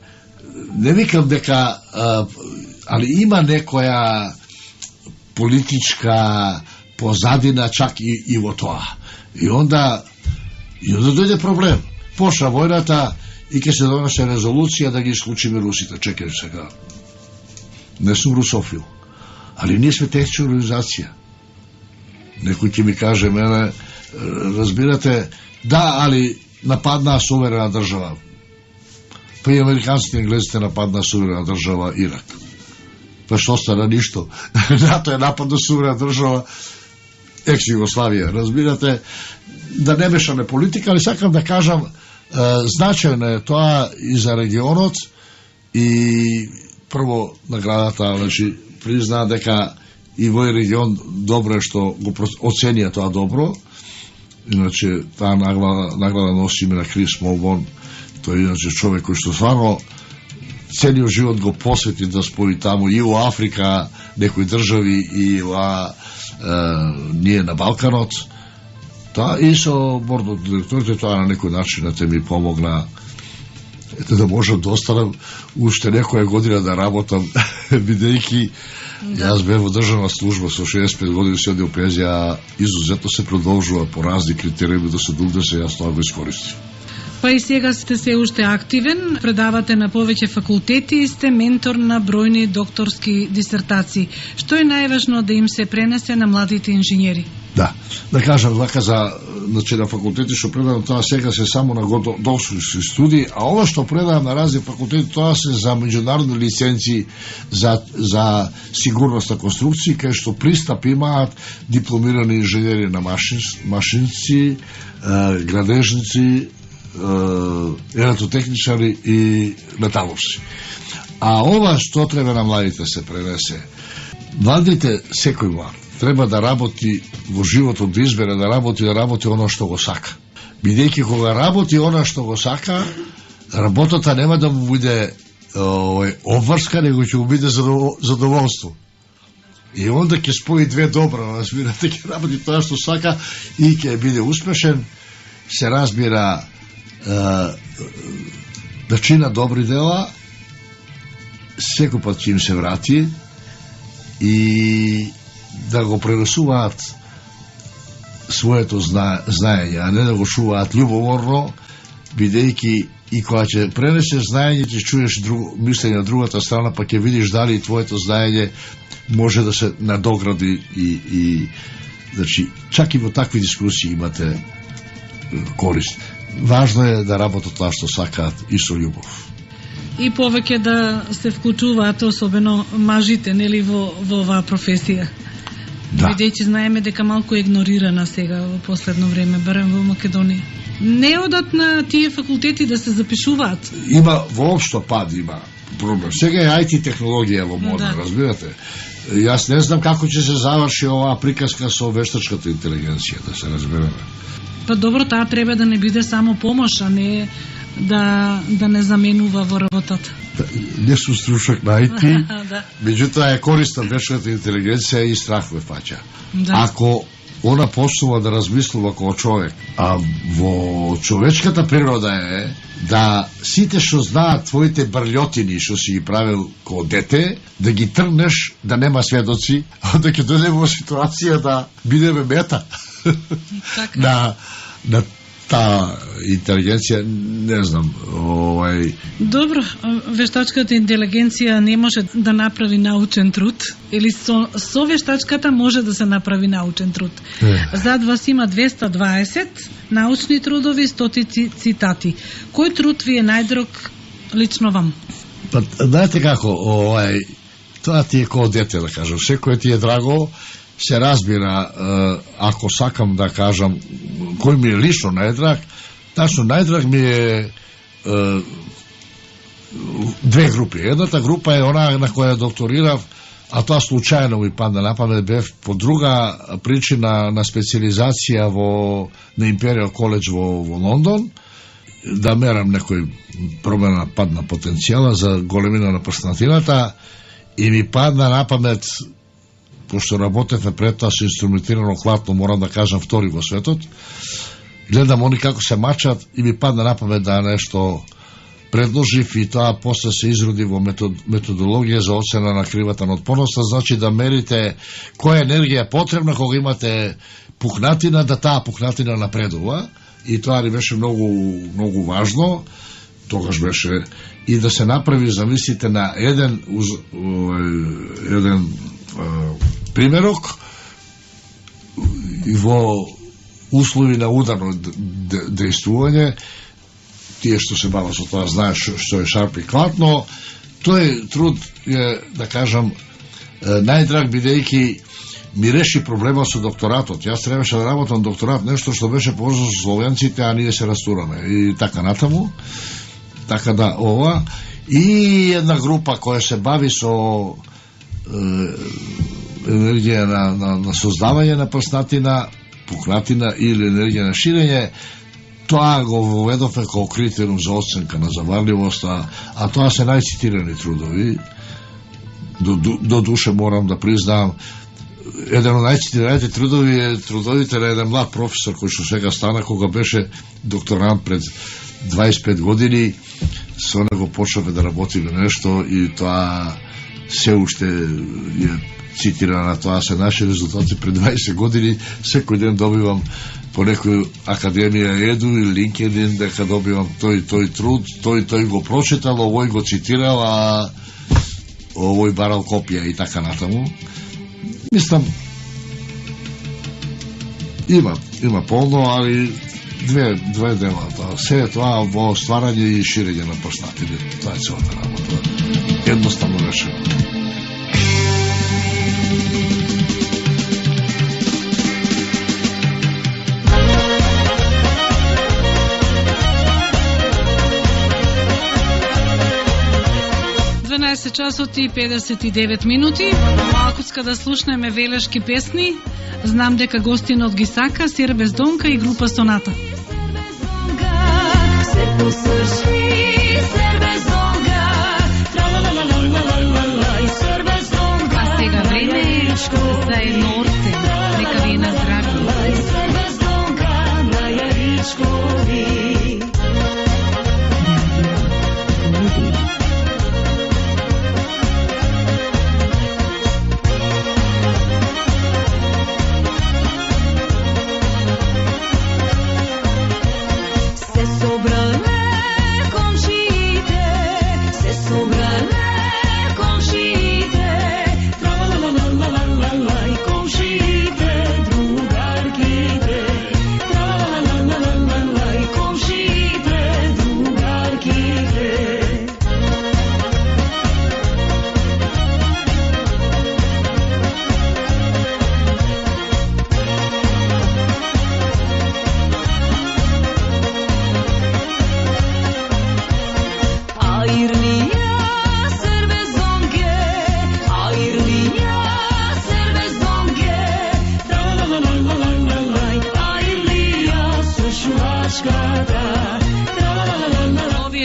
не викам дека, али има некоја политичка позадина чак и во тоа. И онда дојде проблем. Почна војната и ќе се донесе резолуција да ги исклучиме русите. Чекај сега. Не сум русофил. Али ние сме техничка организација. Некој ќе ми каже мене, разбирате, да, али нападнаа суверена држава. Па и американците и англезите нападнаа суверена држава Ирак. Па што стана ништо. НАТО е нападна суверена држава екс Југославија. Разбирате, да не мешаме политика, али сакам да кажам, значајно е тоа и за регионот и прво наградата, значи, признаа дека и вој регион добро е што го оценија тоа добро. Иначе таа награда носи име на Крис Молбон. Тој е иначе човек кој што стварно целиот живот го посвети да спои таму и во Африка, некои држави и ние на Балканот. Тоа и со бордот директорите тоа на некој начин да те ми помогна да можам да останам уште некоја година да работам, бидејќи јас бев во државна служба со 65 години се оди у пензија, изузетно се продолжува по разни критериуми да се доднесе, јас тоа го искористив. Па и сега сте се уште активен, предавате на повеќе факултети и сте ментор на бројни докторски дисертации. Што е најважно да им се пренесе на младите инженери? Да кажам вака за на факултети што предавам, тоа сега се само на докторски студии, а ова што предавам на разни факултети, тоа се за меѓународни лиценци за сигурност на конструкции, кај што пристап имаат дипломирани инженери на машинци, градежници, електротехничари и металовци. А ова што треба на младите се пренесе? Младите, секој млад, треба да работи во животот, да избере да работи оно што го сака. Бидејќи кога работи оно што го сака, работата нема да му биде обврска, него ќе му биде задоволство. И онда ќе спои две добра, разбирате, ќе работи тоа што сака и ќе биде успешен, се разбира да чина добри дела, секој пат ќе им се врати и да го пренесуваат своето знаење, а не да го чуваат љубоморно, бидејќи и кога ќе пренесеш знаење, ќе чуеш мислење на другата страна, па ќе видиш дали твоето знаење може да се надогради и значи, чак и во такви дискусии имате корист. Важно е да работат тоа што сакаат и со љубов. И повеќе да се вклучуваат, особено мажите, нели, во оваа професија. Да. Бидејќи знаеме дека малку е игнорирана сега во последно време, барем во Македонија. Не одат на тие факултети да се запишуваат. Има воопшто пад, има проблем. Сега е IT технологија во мода, разбирате. Јас не знам како ќе се заврши оваа приказка со вештачката интелигенција, да се разбереме. Па добро, таа треба да не биде само помош, а не да не заменува во работата. Не сум стручак на IT, меѓутоа е корисна вештачката интелигенција и страх ме фаќа. Ако она почнува да размислува како човек, а во човечката природа е да сите што знаат твоите брлјотини што си ги правил како дете, да ги тргнеш, да нема сведоци, а да ќе дојдеме во ситуација да бидеме мета на таа интелигенција, не знам, Добро, вештачката интелигенција не може да направи научен труд, или со вештачката може да се направи научен труд. Зад вас има 220 научни трудови, стотици цитати. Кој труд ви е најдраг лично вам? Па, знаете како, тоа ти е како дете, да кажам, секој ти е драго, се разбира, ако сакам да кажам кој ми е лично најдраг, тачно најдраг ми е две групи. Едната група е она на која докторирав, а тоа случајно ми падна на памет, бев по друга причина на специализација на Imperial College во Лондон, да мерам некој промена падна потенцијала за големина на прснатината, и ми падна на памет, пошто работевме пред тоа со инструментирано хлатно, морам да кажам втори во светот, гледам они како се мачат и ми падна на памет да нешто предложив, и тоа после се изроди во методологија за оцена на кривата на отпорноста. Значи да мерите која енергија е потребна кога имате пукнатина, да таа пукнатина напредува, и тоа ни беше многу важно. Тогаш беше и да се направи, замислите, на еден примерок во услови на ударно дејствување. Тие што се бава со тоа знаеш што е шарп и клат, но тој труд е, да кажам, најдраг, бидејќи ми реши проблема со докторатот. Јас требаше да работам докторат, нешто што беше поврзано со словенците, а ние се растураме и така натаму. Така да, ова. И една група која се бави со енергија на создавање на прснатина, пукнатина или енергија на ширење, тоа го воведовме како критериум за оценка на заварливост, а тоа се најцитирани трудови. До душе морам да признам, еден од најцитираните трудови е трудовите на еден млад професор кој што сега стана, кога беше докторант пред 25 години. Со него почнавме да работиме нешто и тоа се уште е цитирано, тоа се наши резултати пред 20 години. Секој ден добивам по некој академија Еду или LinkedIn дека добивам тој труд, тој го прочитал, овој го цитирал, а овој барал копија и така натаму. Мислам, има полно, али две дела. Се е тоа во стварање и ширење на прснатини. Тоа е целата работа. Едноставно решено. Часот и 59 минути. Малку да слушнеме велешки песни. Знам дека гостинот ги сака, Сер без донка и група Соната. А сега време е за едно орте. Нека ви е на здравје.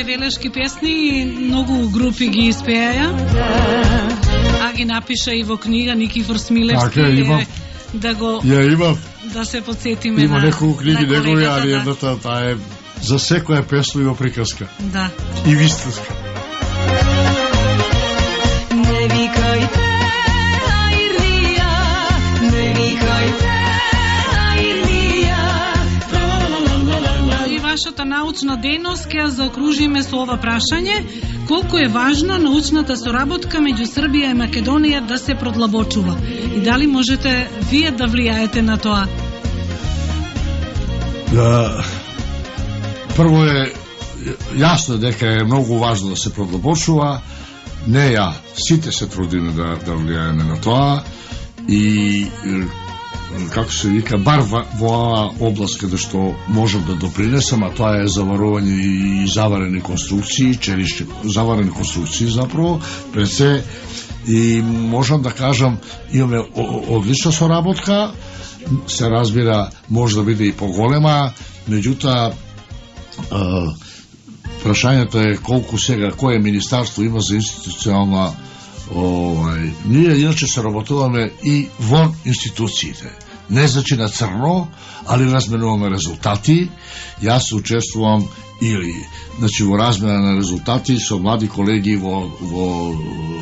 Велешки песни, многу групи ги испеја, а ги напиша и во книга Никифор Смилевски. Да се подсетиме. Има неколку книги негови, али едната таа е за секоја песно има приказка. Да. И вистинска. Не викајте, Аирлија, не викајте, Аирлија. И вашата научна дејност ќе заокружиме со ова прашање: колку е важно научната соработка меѓу Србија и Македонија да се продлабочува? И дали можете вие да влијаете на тоа? Прво е јасно дека е многу важно да се продлабочува. Не ја, сите се трудиме да влијаеме на тоа и како се вика, бар во оваа област каде што можам да допринесам, а тоа е заварување и заварени конструкции, челишни заварени конструкции заправо, пред се, и можам да кажам, имаме одлична соработка, се разбира, може да биде и поголема, меѓутоа, прашањето е колку сега, кое министарство има за институционална ние иначе се работуваме и вон институциите. Не значи на црно, али разменуваме резултати. Јас учествувам значи во размена на резултати со млади колеги во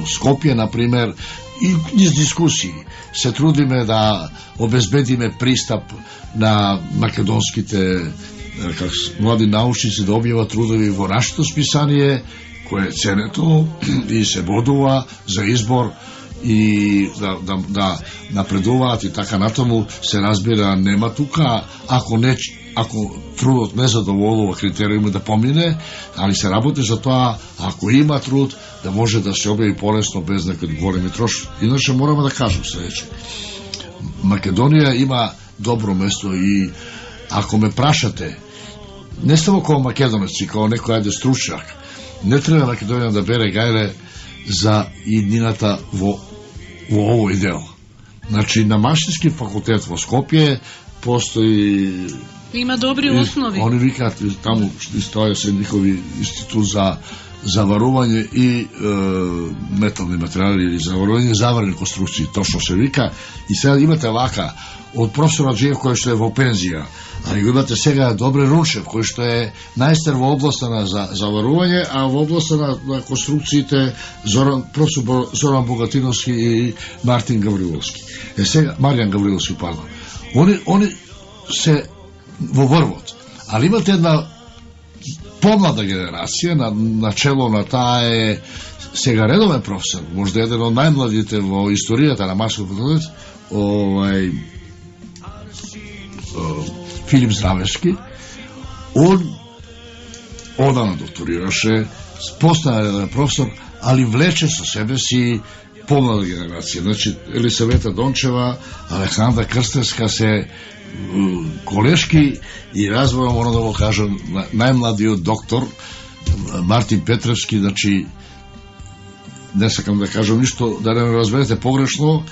Скопје, например, и низ дискусии. Се трудиме да обезбедиме пристап на македонските млади научници да објават трудови во нашето списание, кое е ценето и се бодува за избор и да напредуваат и така натаму. Се разбира, нема тука, ако трудот не задоволува критериуми да помине, али се работи за тоа, ако има труд, да може да се објави полесно без некои големи трошки. Иначе мораме да кажем следеќе. Македонија има добро место и ако ме прашате, не само како македонец и како некој ајде стручњак, не треба Македонија да бере гајле за иднината во овој дел. Значи, на Машински факултет во Скопје постои... Има добри основи. Они викаат, таму стоја се никови институт за заварување и метални материјали или заварување заварени конструкции, точно се вика. И сега имате вака, од професор Аджиев кој што е во пензија, а го имате сега Добре Рунчев, кој што е најстар во областа на заварување, а во областа на конструкциите професор Зоран Богатиновски и Мартин Гавриловски. Сега Маријан Гавриловски, пардон. Они се во врвот, али имате една помлада генерација, на чело на таа е сега редовен професор, можда еден од најмладите во историјата на Машински факултет, Филип Здравешки. Он одамна докторираше, постана професор, али влече со себе си помлада генерација. Значи, Елисавета Дончева, Александра Крстевска се колешки и разборам, оно да го кажам, најмладиот доктор Мартин Петревски, значи, не сакам да кажам ништо, да не разберете погрешно,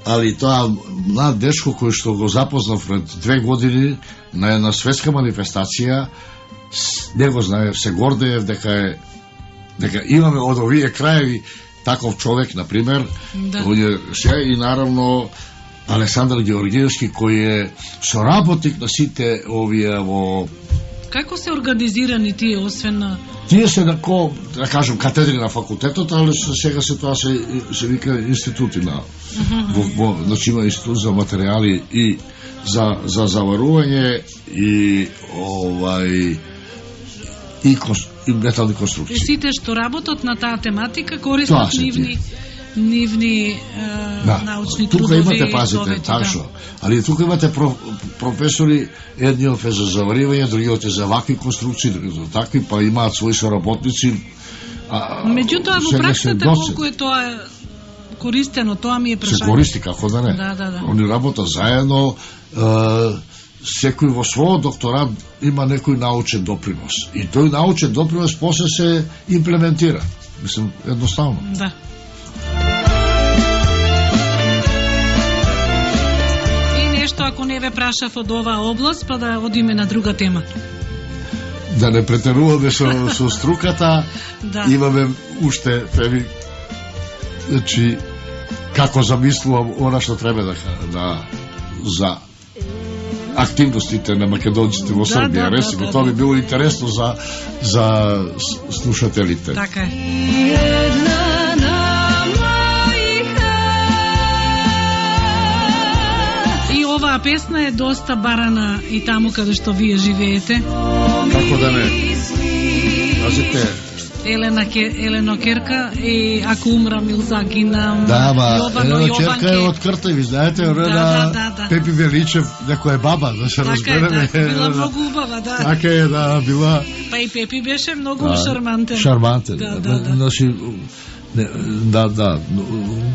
али тоа млад дечко кој што го запознав пред 2 години на една светска манифестација, не го знае, се гордеев дека имаме од овие краеви таков човек, например, и наравно Александар Георгиевски, кој е соработник на сите овие во... Како се организирани тие, освен на... Тие се, да кажем, катедри на факултетот, али сега се тоа се вика институти на... Значи има институт за материјали и за заварување и метални конструкции. И сите што работат на таа тематика користат нивни научни трудови. Тука имате, пазите, такшо. Али тука имате професори, едниот е за заваривање, другиот е за вакви конструкции, другиот за такви, па имаат своји соработници. Меѓутоа, во праксата колку е тоа користено, тоа ми е прашање. Се користи, како да не. Да. Они работат заедно, секој во својот докторат има некој научен допринос. И тој научен допринос после се имплементира. Мислам, едноставно. Да. Ако не ве прашав од оваа област, па да одиме на друга тема. Да не претеруваме со струката, да. Имаме уште теми, значи, како замислувам она што треба за активностите на македонците во Србија. Ресимо, тоа би било интересно за слушателите. Така е. Оваа песна е доста барана и таму каде што вие живеете. Како да не? Пазите. Елена Керка и Ако умрам или загинам. Да, Елена Керка е од Кртеви, знаете, да. Пепи Величев, некоја баба, да се разбереме. Така, била многу убава, да. Така е, да, била... Па и Пепи беше многу шармантен. Шармантен, да. Значи, Да,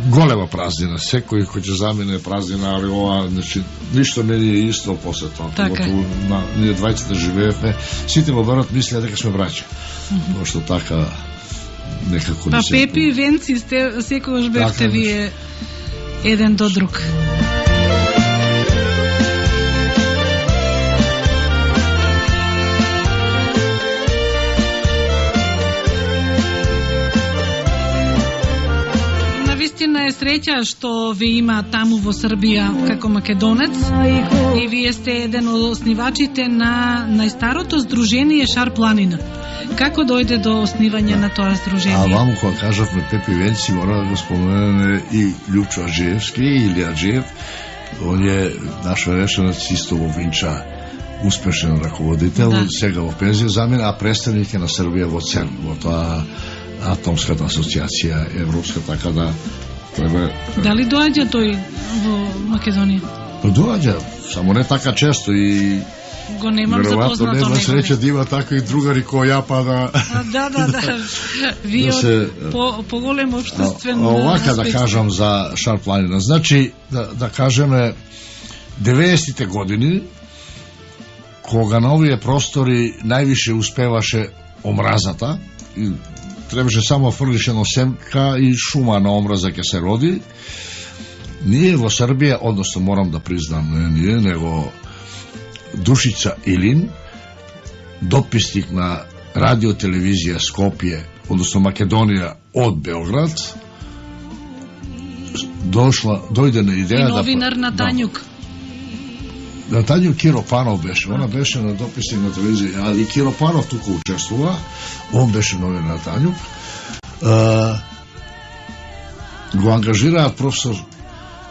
голема празнина, секој кој ќе замине празнина, али ова, значи, ништо не е исто после тоа. Така. Ние двајцата живеевме, сите во Берот мислеа дека сме браќа. Пошто така некако не се... Па Пепи и Венци сте, секогаш бевте вие еден до друг. Навистина е среќа што ви има таму во Србија како македонец и вие сте еден од основачите на најстарото здружение Шар планина. Како дојде до основање на тоа здружение? Ваму кога кажавме Пепи Венци, мора да го споменеме и Љупчо Аджеевски, или Аджеев. Он е наш решенац исто во Винча, успешен раководител, сега во пензија замина, а представник е на Србија во ЦЕРН, во тоа Атомската асоциација европска, така да треба... Дали доаѓа тој во Македонија? Доаѓа, само не така често и го немам запознато него. Нема среќа да има такви другари кои ја па да... Да. Вие од поголем општествен... Овака да кажам за Шар планина. Значи, да кажеме, 90-те години, кога на овие простори највише успеваше омразата, и требаше само фрлиш едно семка и шума на омраза ќе се роди, ние во Србија, односно морам да признам, не ние, него Душица Илин, дописник на радиотелевизија Скопје, односно Македонија од Белград, дојде на идеја да... И новинар на Тањук. На Тањук Киропанов беше, она беше на дописник на телевизија, али Киропанов тука учествува, он беше новинар на Тањук. Го ангажираат професор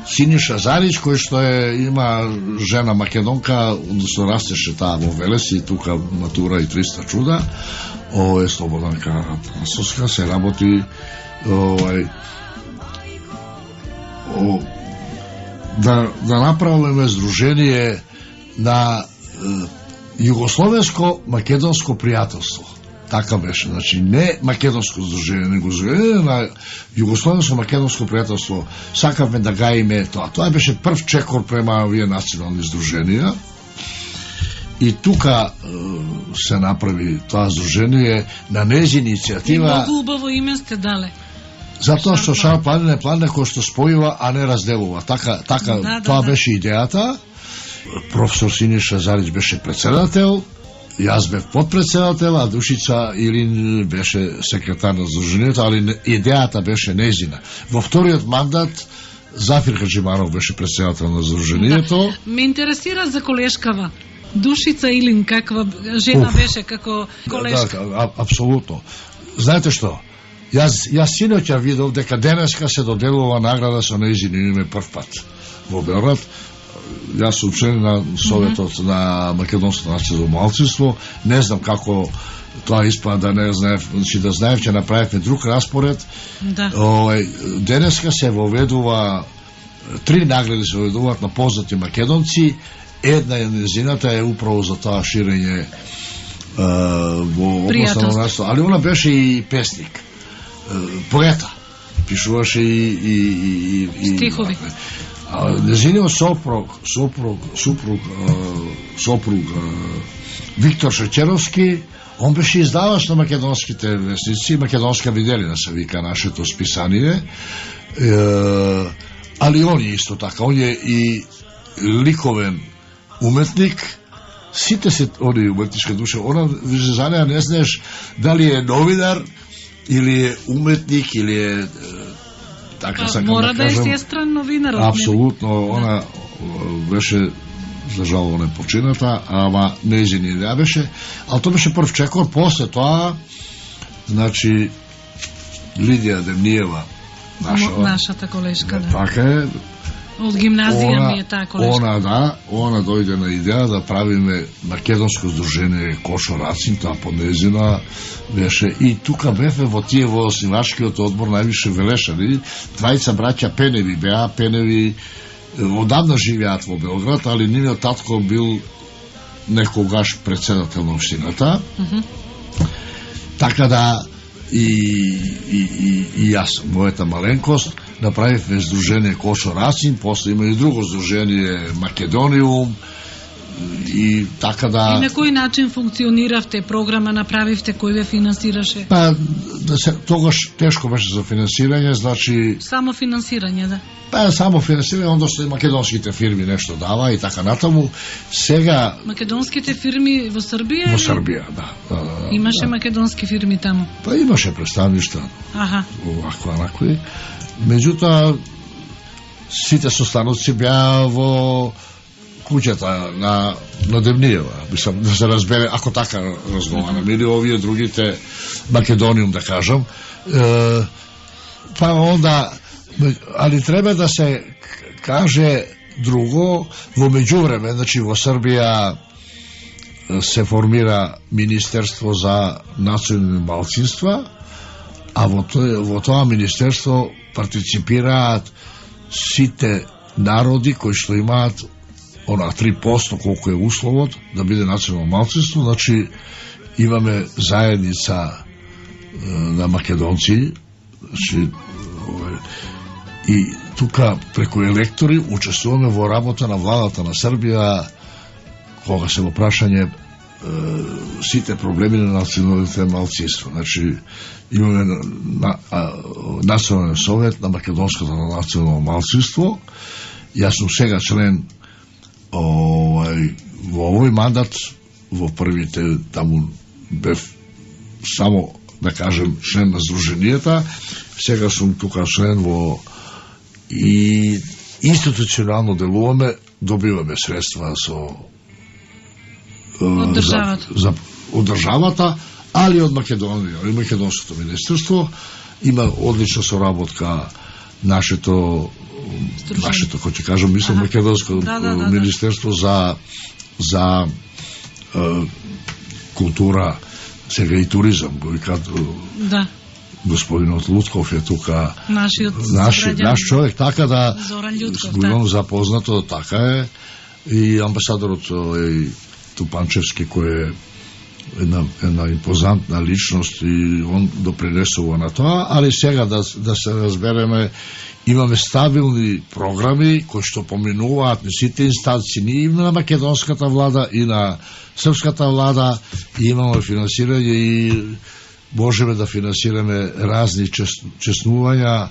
Синиша Зарич, кој што има жена македонка, односно растеше таа во Велес и тука матура и 300 чуда. Е Слободанка Пасовска, се работи да направиме здружение на југословенско-македонско пријателство. Така беше, значи не македонско здружение, него здружение на југословенско-македонско пријателство. Сакавме да гаиме тоа. Тоа беше прв чекор према овие национални здруженија. И тука се направи тоа здружение на нејзина иницијатива. И многу убаво име сте дале. Затоа што Шар планина е планина кој што спојува, а не разделува. Така тоа беше идејата. Професор Синиша Зарич беше председател, јас бев подпредседател, а Душица Илин беше секретар на здружението, али идејата беше нејзина. Во вториот мандат Зафир Хаджимаров беше председател на здружението. Ме интересира за колешкава. Душица Илин каква жена беше како колешка? Да, апсолутно. Знаете што? Јас синоќа видов дека денеска се доделува награда со нејзино име прв пат во Белград. Јас сум член на Советот на Македонското национално малцинство. Не знам како тоа испада, да не знаев, значи да знаев ќе направивме друг распоред. Да. Денеска се воведува 3 награди се воведуваат на познати македонци. Една е незината е управо за тоа ширење во областта на наство. Али она беше и песник. Поета. Пишуваше и стихови. Незиниот сопруг Виктор Шечеровски, он беше издавач на македонските вестници, Македонска виделина се вика нашето списание, али он е исто така, он е и ликовен уметник, сите се они уметничка душа, она за неја не знаеш дали е новинар, или е уметник, или е така сакам мора да кажам. Да е сестран новинар. Апсолутно, она беше за жал не почината, ама нејзини не беше, ал тоа беше прв чекор. После тоа, значи Лидија Демниева, нашата колешка, да. Така е. Од гимназија ми е таа колешка. Она дојде на идеја да правиме македонско здружение Кошо Рацин, тоа по нејзина беше. И тука бевме во тие во оснивачкиот одбор највише велешани. Двајца браќа Пеневи беа, Пеневи одавна живеат во Белград, али нивниот татко бил некогаш председател на општината. Така да и јас, мојата маленкост, направивме Сдружение Кошо Рацин, после има и друго Сдружение Македониум, и така да... И на кој начин функциониравте, програма направивте, кој ве финансираше? Па, тогаш тешко беше за финансирање, значи... Само финансирање, да. Па, само финансирање, односно и македонските фирми нешто дава и така натаму. Сега... Македонските фирми во Србија? Во Србија, да. Имаше македонски фирми таму? Па, имаше представништва. Аха. Оваква, накои. Меѓутоа, сите состаноци беа во куќата на Демниева, мислам, да се разбере, ако така разговараме, или овие другите, Македониум, да кажам, па онда, али треба да се каже друго, во меѓувреме, значи во Србија се формира Министерство за национални малцинства, а во тоа министерство партиципираат сите народи кои што имаат она 3% колку е условот да биде национално малцинство, значи имаме заедница на македонци, значи, и тука преку електори учествуваме во работа на владата на Србија, кога се во прашање сите проблеми на националните малцинства. Значи, имаме Национален совет на македонското национално малцинство. Јас сум сега член во овој мандат, во првите таму бев само, да кажем, член на Сдруженијата, сега сум тука член во и институционално делуваме, добиваме средства од државата. Од државата, али од Македонија, и Македонското министерство има одлична соработка нашето, кој ќе кажам, мислам, Македонско министерство за култура, сега и туризам, да. Господинот Лутков е тука, наш човек, така да го имам запознато, така е, и амбасадорот Тупанчевски, кој е една импозантна личност и он допринесува на тоа, али сега да се разбереме, имаме стабилни програми кои што поминуваат на сите инстанции, и на македонската влада и на српската влада, и имаме финансирање и можеме да финансираме разни честнувања,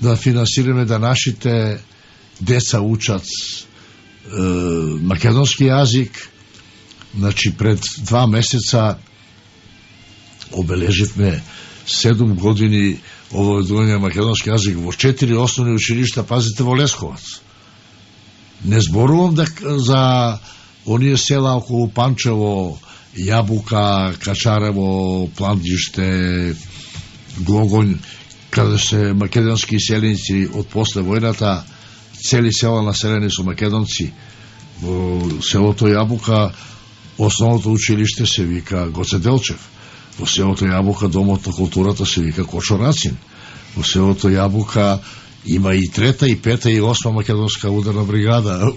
да финансираме да нашите деца учат македонски јазик. Значи, пред 2 месеца обележивме 7 години овладување македонски јазик во 4 основни училишта, пазите, во Лесковац. Не зборувам за оние села околу Панчево, Јабука, Качарево, Пландиште, Глогоњ, каде се македонски селеници од после војната, цели села населени со македонци. Во селото Јабука основното училиште се вика Гоце Делчев. Во селото Јабука домот на културата се вика Кошо Рацин. Во селото Јабука има и 3-та, и 5-та, и 8-та македонска ударна бригада,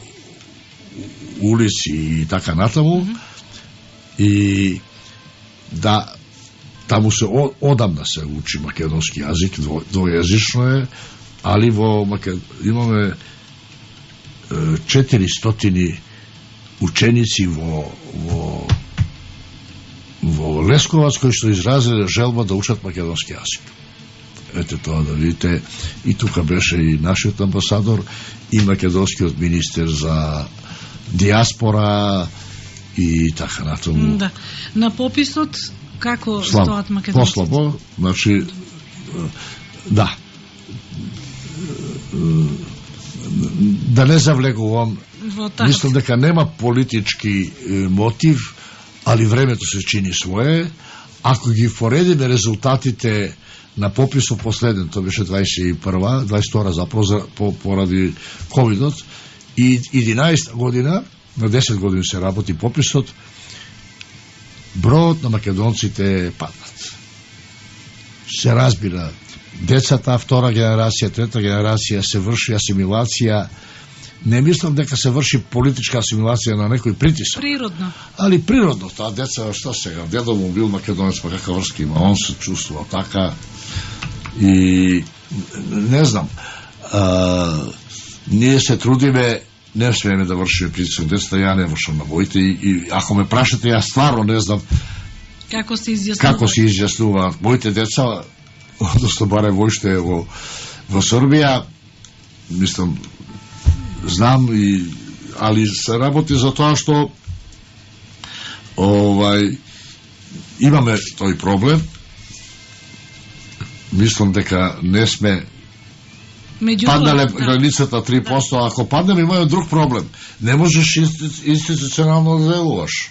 улици и така натаму. И да, таму се одамна се учи македонски јазик, двојазично е, али имаме 400 ученици во Лесковац кои што изразиле желба да учат македонски јазик. Ете тоа да видите, и тука беше и нашиот амбасадор, и македонскиот министер за диаспора и така натаму. Да. На пописот како стоат македонците? Послабо, значи да. Да не завлегувам, мислам дека нема политички мотив, али времето се чини свое. Ако ги поредиме резултатите на пописот последен, тоа беше 22 запрово поради ковидот, и 11 година, на 10 години се работи пописот, бројот на македонците паднат. Се разбира, децата, втора генерација, трета генерација се врши асимилација, Не мислам дека се врши политичка асимилација на некој притисок. Природно. Али природно, таа деца, што сега, дедо му бил македонец, па каква врска има, он се чувствува така и не знам, ние се трудиме, не смееме да вршиме притисок деца, ја не вршам на моите и ако ме прашате, ја стварно не знам како се изјаснуваат моите деца, односно баре војште во Србија, мислам, знам, али се работи за тоа што имаме тој проблем. Мислам дека не сме паднале границата 3%, ако паднем имаме друг проблем. Не можеш институционално да делуваш.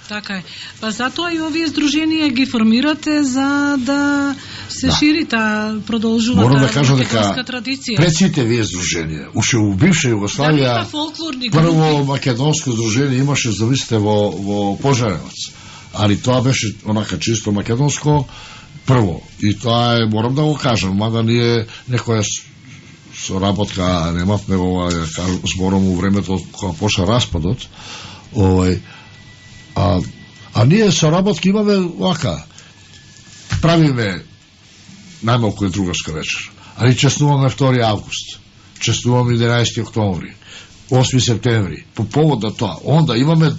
Така е. Па затоа и овие здруженија ги формирате за да се шири таа продолжува македонска традиција. Пред сите вие здруженија, уште у бивша Југославија, прво македонско здружение имаше, зависите, во Пожаревац. Али тоа беше онака чисто македонско прво. И тоа е, морам да го кажам, мада ние некоја соработка немавме во збором у времето кога почна распадот, а ние соработки имаме вака, правиме најмалку е другарска вечер, али честуваме 2 август, честуваме 11 октомври, 8 септември, по повод на тоа. Онда имаме,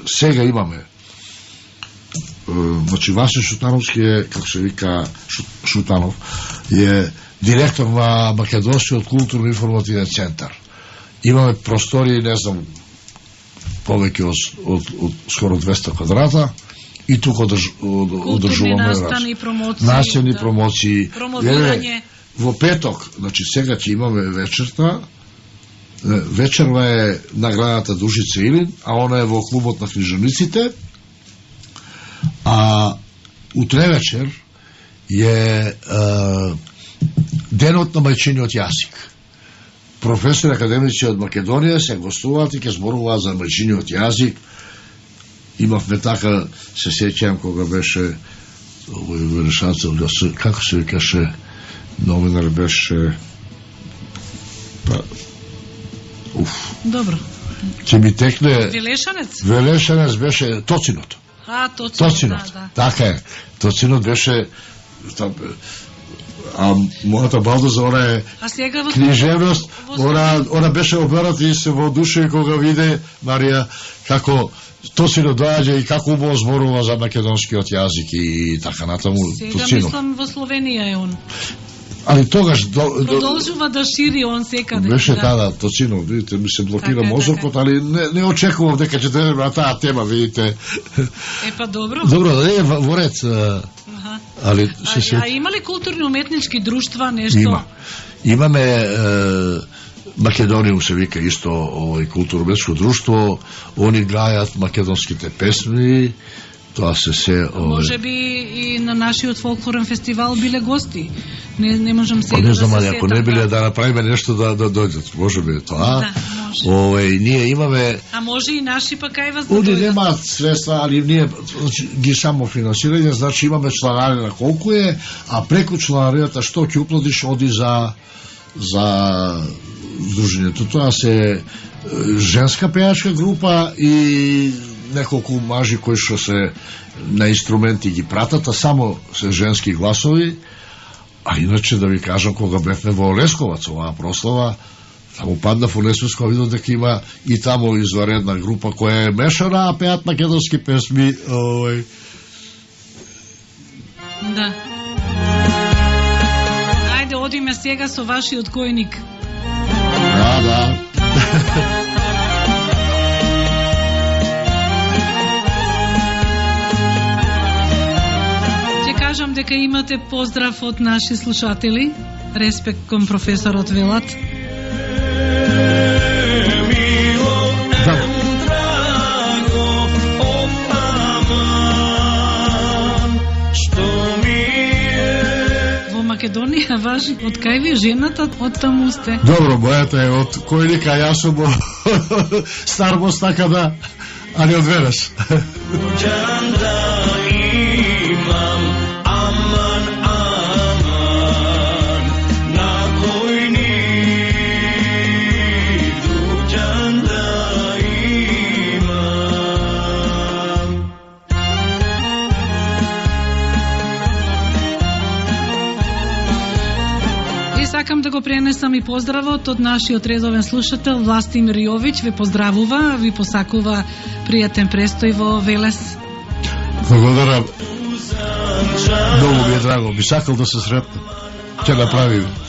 сега имаме, значи Васил Шутановски е, како се вика Шутанов, е директор на Македонскиот културно-информативен центар. Имаме простори, не знам, повеќе од скоро 200 квадрата и тука одржуваме настани промоции, промовирање. Во петок, значи сега ќе имаме вечерта, вечерва е наградата Душица Илин, а она е во клубот на книжевниците, а утре вечер е денот на мајчиниот јазик. Професори академици од Македонија се гостуваат и ќе зборуваат за мајчиниот јазик. Имавме така, се сеќавам кога беше овој Велешанцев, како се викаше, номинар беше Добро. Ќе ми текне Велешанец? Велешанец беше Тоциното. Тоцинот. Да. Така е. Тоцинот беше а мојата балдоза, она е книжевност, она беше оберат и се воодушеви кога виде Марија како Тоцино доаѓа и како убаво зборува за македонскиот јазик и така натаму. Сега мислам во Словенија е он. Али тогаш продолжува да шири он секаде. Беше тада Тоцино, видите, ми се блокира мозокот, али не очекував дека ќе дојдеме на таа тема, видите. Па добро. Добро, да е во ред. Али а има ли културни уметнички друштва нешто? Имаме Македониум се вика исто овој културно-уметничко друштво, они гајат македонските песни. Тоа се може би и на нашиот фолклорен фестивал биле гости. Не можам сега не знам, ако не биле да направиме нешто да дојдат, може би тоа. Да, може. Ние имаме. А може и наши пак ај вас да дојдат. Они немаат средства, али ние ги само финансирање, значи имаме чланарина колку е, а преку чланарината што ќе уплатиш оди за здружењето. Тоа се женска пејачка група и неколку мажи кои што се на инструменти ги пратат, а само се женски гласови. А иначе да ви кажам, кога бевме во Лесковац, оваа прослава, таму паднав во Лесковац, видов дека има и таму изваредна група која е мешана, а пеат македонски песми. Да. Ајде, одиме сега со вашиот којник. Да. Кажам дека имате поздрав од наши слушатели. Респект кон професорот Велат. Во Македонија важи од кај ви жената, од таму сте? Добро, мојата е од којника, јас сум старбост, така да, а не од Велес. сакам да го пренесам и поздравот од нашиот редовен слушател Властимир Јович. Ве поздравува, ви посакува пријатен престој во Велес. Благодарам. Многу ми е драго. Би сакал да се сретнем. Ќе направиме.